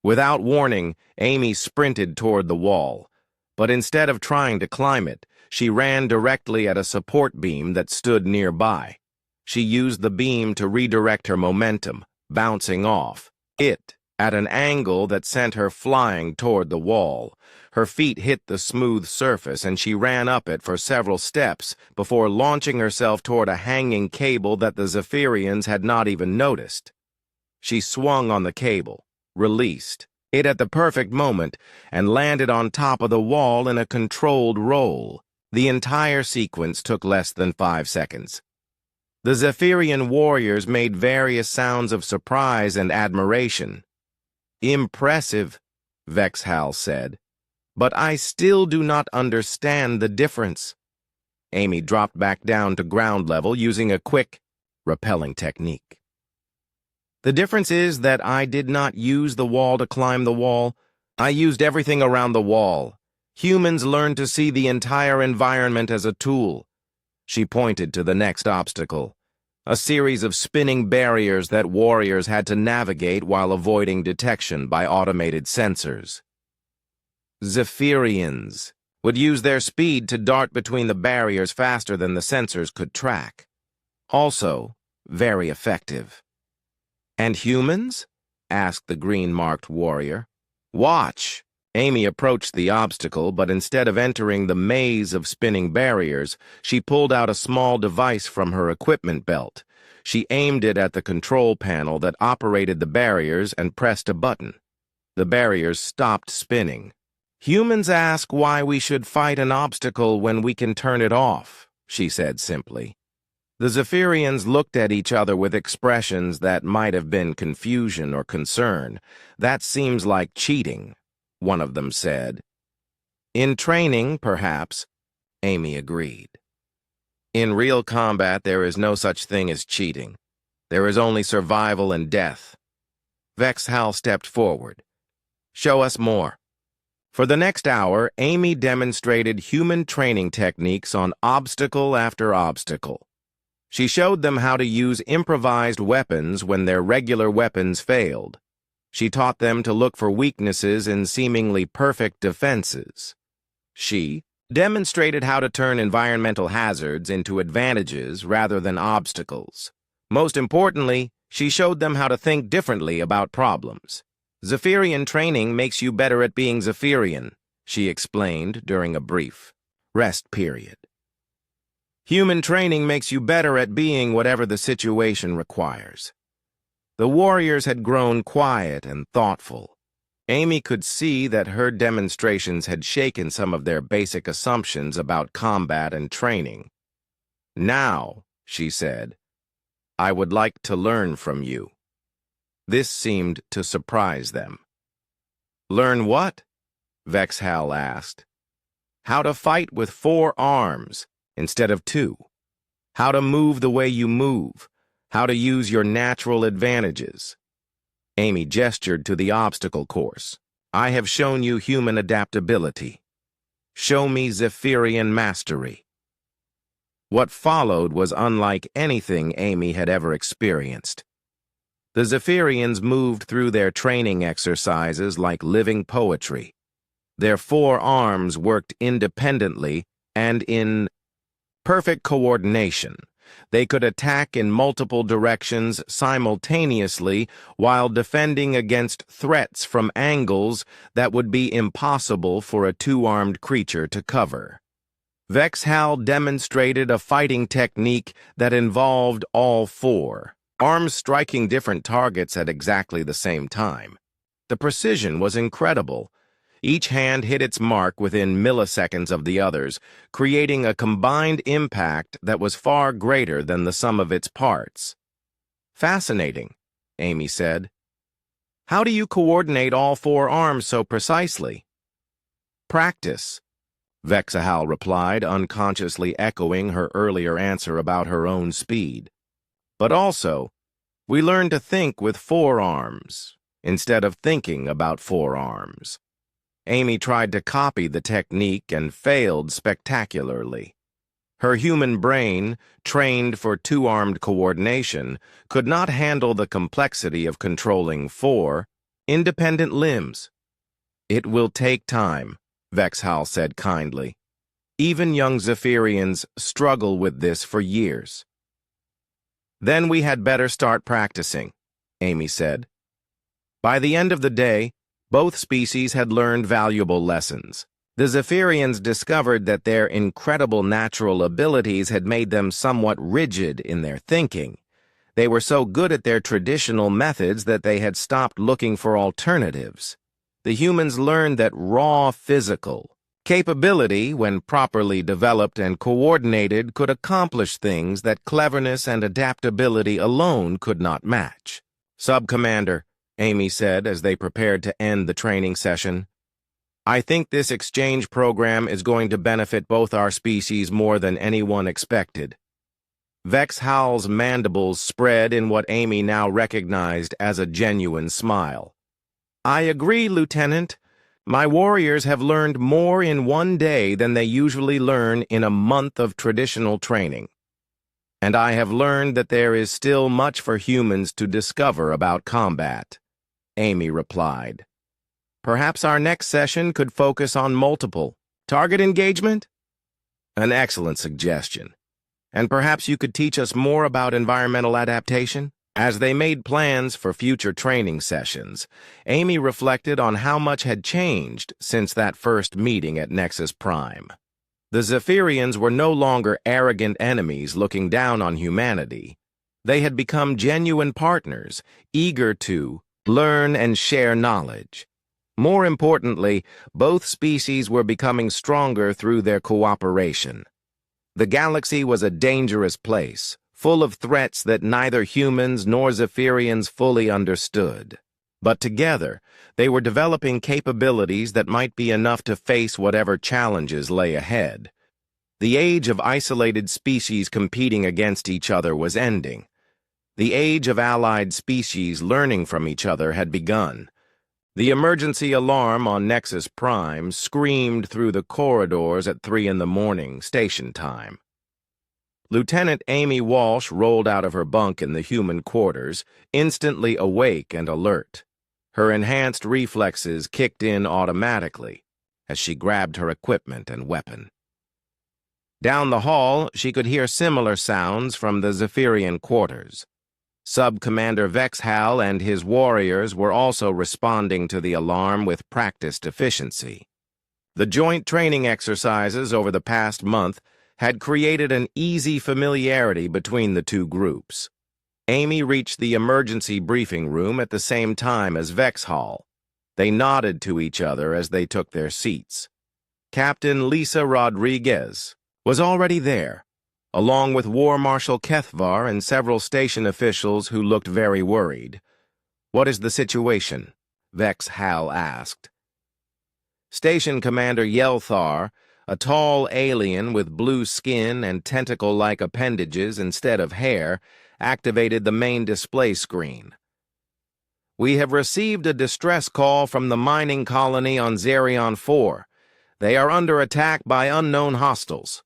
Without warning, Amy sprinted toward the wall, but instead of trying to climb it, she ran directly at a support beam that stood nearby. She used the beam to redirect her momentum, bouncing off it at an angle that sent her flying toward the wall. Her feet hit the smooth surface and she ran up it for several steps before launching herself toward a hanging cable that the Zephyrians had not even noticed. She swung on the cable, released it at the perfect moment, and landed on top of the wall in a controlled roll. The entire sequence took less than 5 seconds. The Zephyrian warriors made various sounds of surprise and admiration. Impressive, Vexhal said. But I still do not understand the difference. Amy dropped back down to ground level using a quick, rappelling technique. The difference is that I did not use the wall to climb the wall. I used everything around the wall. Humans learn to see the entire environment as a tool. She pointed to the next obstacle, a series of spinning barriers that warriors had to navigate while avoiding detection by automated sensors. Zephyrians would use their speed to dart between the barriers faster than the sensors could track. Also, very effective. And humans? Asked the green-marked warrior. Watch! Amy approached the obstacle, but instead of entering the maze of spinning barriers, she pulled out a small device from her equipment belt. She aimed it at the control panel that operated the barriers and pressed a button. The barriers stopped spinning. Humans ask why we should fight an obstacle when we can turn it off, she said simply. The Zephyrians looked at each other with expressions that might have been confusion or concern. That seems like cheating, one of them said. In training, perhaps, Amy agreed. In real combat, there is no such thing as cheating. There is only survival and death. Vexhal stepped forward. Show us more. For the next hour, Amy demonstrated human training techniques on obstacle after obstacle. She showed them how to use improvised weapons when their regular weapons failed. She taught them to look for weaknesses in seemingly perfect defenses. She demonstrated how to turn environmental hazards into advantages rather than obstacles. Most importantly, she showed them how to think differently about problems. Zephyrian training makes you better at being Zephyrian, she explained during a brief rest period. Human training makes you better at being whatever the situation requires. The warriors had grown quiet and thoughtful. Amy could see that her demonstrations had shaken some of their basic assumptions about combat and training. Now, she said, I would like to learn from you. This seemed to surprise them. Learn what? Vexhal asked. How to fight with 4 arms instead of 2. how to move the way you move, how to use your natural advantages. Amy gestured to the obstacle course. I have shown you human adaptability. Show me Zephyrian mastery. What followed was unlike anything Amy had ever experienced. The Zephyrians moved through their training exercises like living poetry. Their 4 arms worked independently and in perfect coordination. They could attack in multiple directions simultaneously while defending against threats from angles that would be impossible for a 2-armed creature to cover. Vexhal demonstrated a fighting technique that involved all 4 arms striking different targets at exactly the same time. The precision was incredible. Each hand hit its mark within milliseconds of the others, creating a combined impact that was far greater than the sum of its parts. Fascinating, Amy said. How do you coordinate all 4 arms so precisely? Practice, Vexahal replied, unconsciously echoing her earlier answer about her own speed. But also, we learn to think with 4 arms, instead of thinking about 4 arms. Amy tried to copy the technique and failed spectacularly. Her human brain, trained for 2-armed coordination, could not handle the complexity of controlling 4 independent limbs. It will take time, Vexhal said kindly. Even young Zephyrians struggle with this for years. Then we had better start practicing, Amy said. By the end of the day, both species had learned valuable lessons. The Zephyrians discovered that their incredible natural abilities had made them somewhat rigid in their thinking. They were so good at their traditional methods that they had stopped looking for alternatives. The humans learned that raw physical capability, when properly developed and coordinated, could accomplish things that cleverness and adaptability alone could not match. Sub-Commander, Amy said as they prepared to end the training session, I think this exchange program is going to benefit both our species more than anyone expected. Vexhal's mandibles spread in what Amy now recognized as a genuine smile. I agree, Lieutenant. My warriors have learned more in one day than they usually learn in a month of traditional training. And I have learned that there is still much for humans to discover about combat, Amy replied. Perhaps our next session could focus on multiple target engagement? An excellent suggestion. And perhaps you could teach us more about environmental adaptation? As they made plans for future training sessions, Amy reflected on how much had changed since that first meeting at Nexus Prime. The Zephyrians were no longer arrogant enemies looking down on humanity. They had become genuine partners, eager to learn and share knowledge. More importantly, both species were becoming stronger through their cooperation. The galaxy was a dangerous place, full of threats that neither humans nor Zephyrians fully understood. But together, they were developing capabilities that might be enough to face whatever challenges lay ahead. The age of isolated species competing against each other was ending. The age of allied species learning from each other had begun. The emergency alarm on Nexus Prime screamed through the corridors at 3 a.m, station time. Lieutenant Amy Walsh rolled out of her bunk in the human quarters, instantly awake and alert. Her enhanced reflexes kicked in automatically as she grabbed her equipment and weapon. Down the hall, she could hear similar sounds from the Zephyrian quarters. Sub-Commander Vexhal and his warriors were also responding to the alarm with practiced efficiency. The joint training exercises over the past month had created an easy familiarity between the two groups. Amy reached the emergency briefing room at the same time as Vexhal. They nodded to each other as they took their seats. Captain Lisa Rodriguez was already there, along with War Marshal Kethvar and several station officials who looked very worried. "What is the situation?" Vexhal asked. Station Commander Yelthar, A tall alien with blue skin and tentacle-like appendages instead of hair activated the main display screen. "We have received a distress call from the mining colony on Xerion 4. They are under attack by unknown hostiles."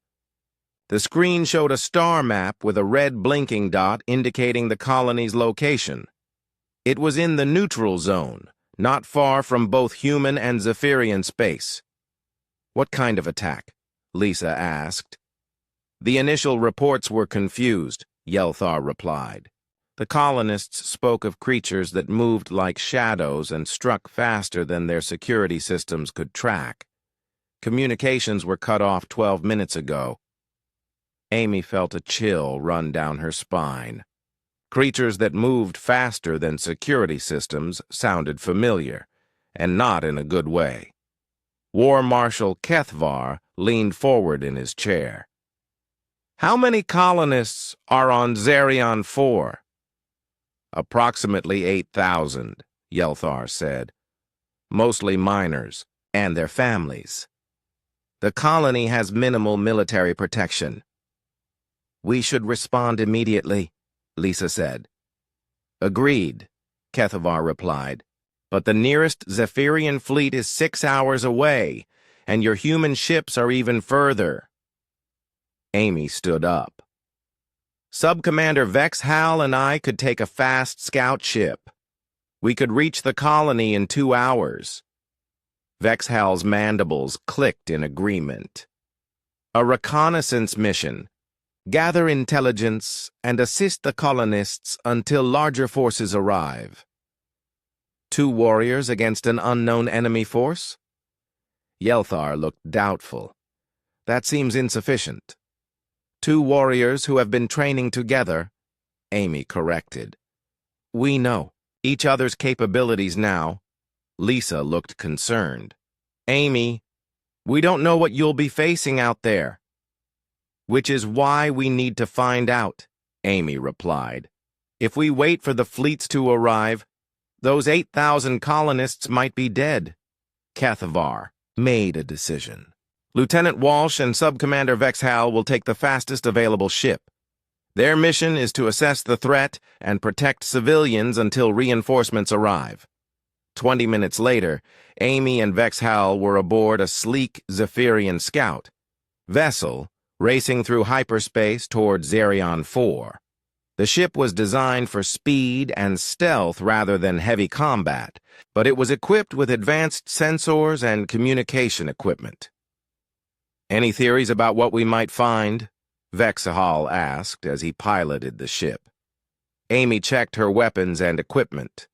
The screen showed a star map with a red blinking dot indicating the colony's location. It was in the neutral zone, not far from both human and Zephyrian space. "What kind of attack?" Lisa asked. "The initial reports were confused," Yelthar replied. "The colonists spoke of creatures that moved like shadows and struck faster than their security systems could track. Communications were cut off 12 minutes ago." Amy felt a chill run down her spine. Creatures that moved faster than security systems sounded familiar, and not in a good way. War Marshal Kethvar leaned forward in his chair. "How many colonists are on Xerion 4? "Approximately 8,000, Yelthar said. "Mostly miners and their families. The colony has minimal military protection." "We should respond immediately," Lisa said. "Agreed," Kethvar replied. "But the nearest Zephyrian fleet is 6 hours away, and your human ships are even further." Amy stood up. "Subcommander Vexhal and I could take a fast scout ship. We could reach the colony in 2 hours. Vexhal's mandibles clicked in agreement. "A reconnaissance mission. Gather intelligence and assist the colonists until larger forces arrive." 2 warriors against an unknown enemy force? Yelthar looked doubtful. "That seems insufficient." 2 warriors who have been training together," Amy corrected. "We know each other's capabilities now." Lisa looked concerned. "Amy, we don't know what you'll be facing out there." "Which is why we need to find out," Amy replied. "If we wait for the fleets to arrive, those 8,000 colonists might be dead." Kethvar made a decision. "Lieutenant Walsh and Subcommander Vexhal will take the fastest available ship. Their mission is to assess the threat and protect civilians until reinforcements arrive." 20 minutes later, Amy and Vexhal were aboard a sleek Zephyrian scout vessel racing through hyperspace toward Xerion 4. The ship was designed for speed and stealth rather than heavy combat, but it was equipped with advanced sensors and communication equipment. "Any theories about what we might find?" Vexhal asked as he piloted the ship. Amy checked her weapons and equipment.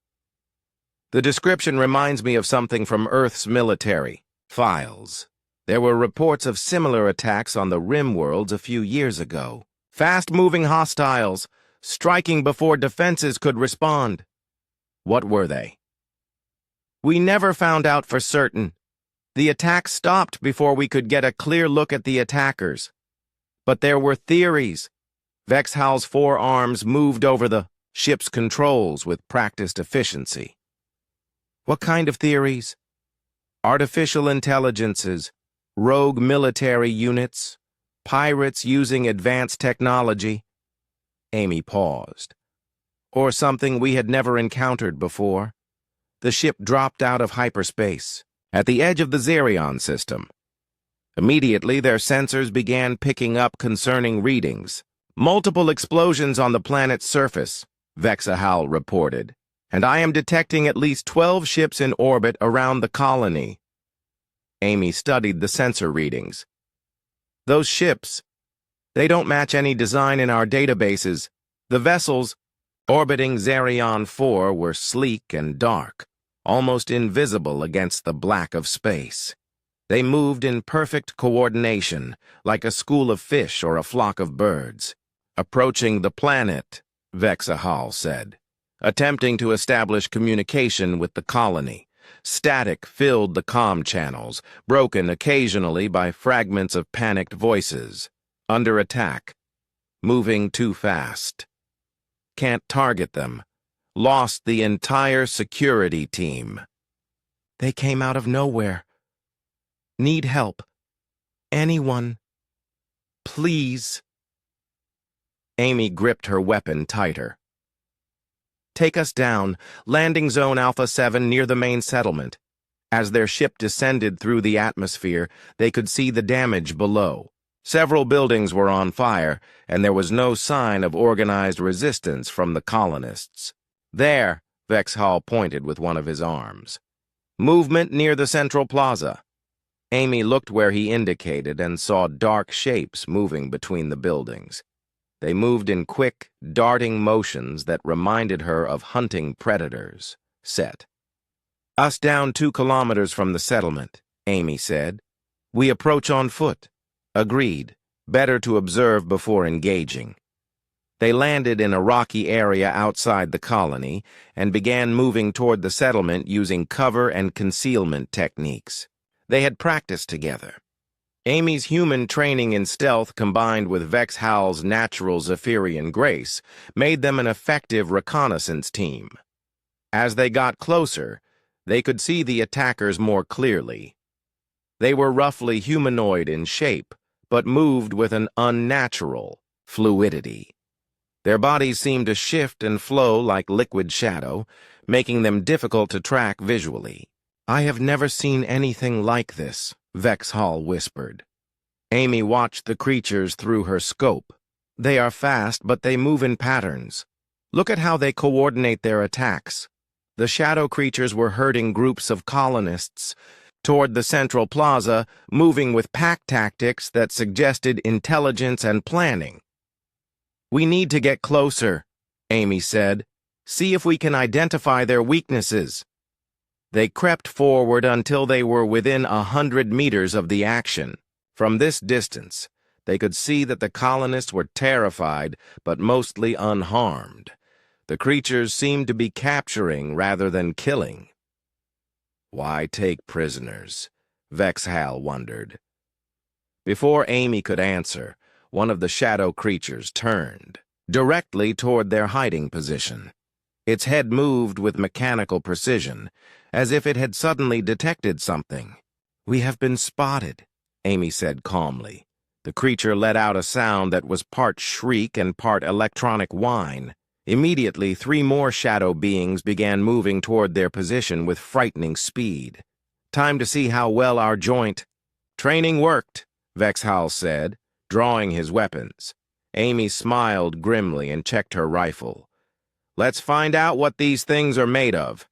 "The description reminds me of something from Earth's military files. There were reports of similar attacks on the Rim worlds a few years ago. Fast-moving hostiles, striking before defenses could respond." "What were they?" "We never found out for certain. The attack stopped before we could get a clear look at the attackers. But there were theories." Vexhal's forearms moved over the ship's controls with practiced efficiency. "What kind of theories?" "Artificial intelligences, rogue military units, pirates using advanced technology." Amy paused. "Or something we had never encountered before. The ship dropped out of hyperspace, at the edge of the Xerion system. Immediately, their sensors began picking up concerning readings. Multiple explosions on the planet's surface," Vexhal reported, "and I am detecting at least 12 ships in orbit around the colony." Amy studied the sensor readings. "Those ships, they don't match any design in our databases. The vessels orbiting Xerion 4 were sleek and dark, almost invisible against the black of space. They moved in perfect coordination, like a school of fish or a flock of birds. Approaching the planet," Vexhal said, attempting to establish communication with the colony. Static filled the comm channels, broken occasionally by fragments of panicked voices. "Under attack. Moving too fast. Can't target them. Lost the entire security team. They came out of nowhere. Need help." Anyone, please. Amy gripped her weapon tighter. Take us down, landing zone Alpha 7 near the main settlement. As their ship descended through the atmosphere, they could see the damage below. Several buildings were on fire, and there was no sign of organized resistance from the colonists. There, Vexhall pointed with one of his arms. Movement near the central plaza. Amy looked where he indicated and saw dark shapes moving between the buildings. They moved in quick, darting motions that reminded her of hunting predators. Set. Us down 2 kilometers from the settlement, Amy said. We approach on foot. Agreed. Better to observe before engaging. They landed in a rocky area outside the colony and began moving toward the settlement using cover and concealment techniques. They had practiced together. Amy's human training in stealth combined with Vexhall's natural Zephyrian grace made them an effective reconnaissance team. As they got closer, they could see the attackers more clearly. They were roughly humanoid in shape, but moved with an unnatural fluidity. Their bodies seemed to shift and flow like liquid shadow, making them difficult to track visually. I have never seen anything like this, Vexhall whispered. Amy watched the creatures through her scope. They are fast, but they move in patterns. Look at how they coordinate their attacks. The shadow creatures were herding groups of colonists toward the central plaza, moving with pack tactics that suggested intelligence and planning. We need to get closer, Amy said. See if we can identify their weaknesses. They crept forward until they were within 100 meters of the action. From this distance, they could see that the colonists were terrified, but mostly unharmed. The creatures seemed to be capturing rather than killing. Why take prisoners? Vexhall wondered. Before Amy could answer, one of the shadow creatures turned, directly toward their hiding position. Its head moved with mechanical precision, as if it had suddenly detected something. We have been spotted, Amy said calmly. The creature let out a sound that was part shriek and part electronic whine. Immediately, 3 more shadow beings began moving toward their position with frightening speed. Time to see how well our joint training worked, Vexhall said, drawing his weapons. Amy smiled grimly and checked her rifle. Let's find out what these things are made of.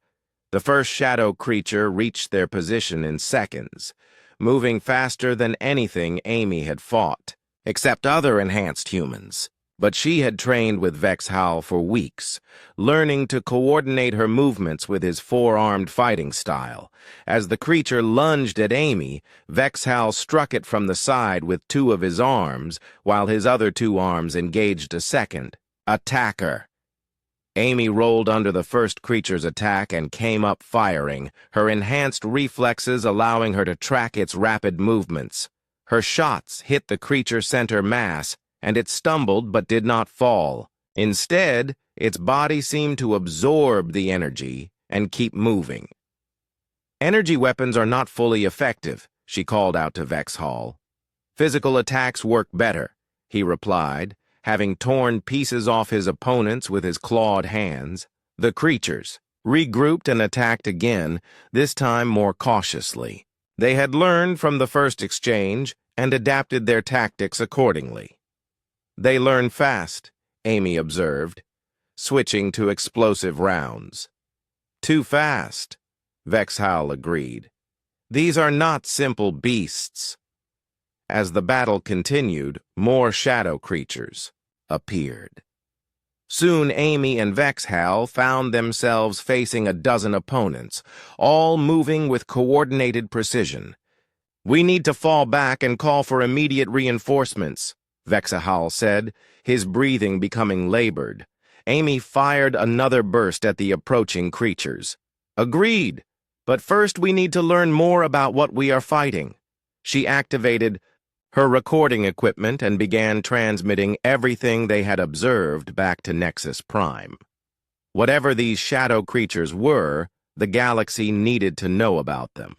The first shadow creature reached their position in seconds, moving faster than anything Amy had fought, except other enhanced humans. But she had trained with Vexhall for weeks, learning to coordinate her movements with his 4-armed fighting style. As the creature lunged at Amy, Vexhall struck it from the side with 2 of his arms, while his other 2 arms engaged a second. Attacker! Amy rolled under the first creature's attack and came up firing, her enhanced reflexes allowing her to track its rapid movements. Her shots hit the creature's center mass, and it stumbled but did not fall. Instead, its body seemed to absorb the energy and keep moving. Energy weapons are not fully effective, she called out to Vexhall. Physical attacks work better, he replied, having torn pieces off his opponents with his clawed hands. The creatures regrouped and attacked again, this time more cautiously. They had learned from the first exchange and adapted their tactics accordingly. They learn fast, Amy observed, switching to explosive rounds. Too fast, Vexhall agreed. These are not simple beasts. As the battle continued, more shadow creatures appeared. Soon Amy and Vexhall found themselves facing a dozen opponents, all moving with coordinated precision. We need to fall back and call for immediate reinforcements, Vexhall said, his breathing becoming labored. Amy fired another burst at the approaching creatures. Agreed, but first we need to learn more about what we are fighting. She activated her recording equipment and began transmitting everything they had observed back to Nexus Prime. Whatever these shadow creatures were, the galaxy needed to know about them.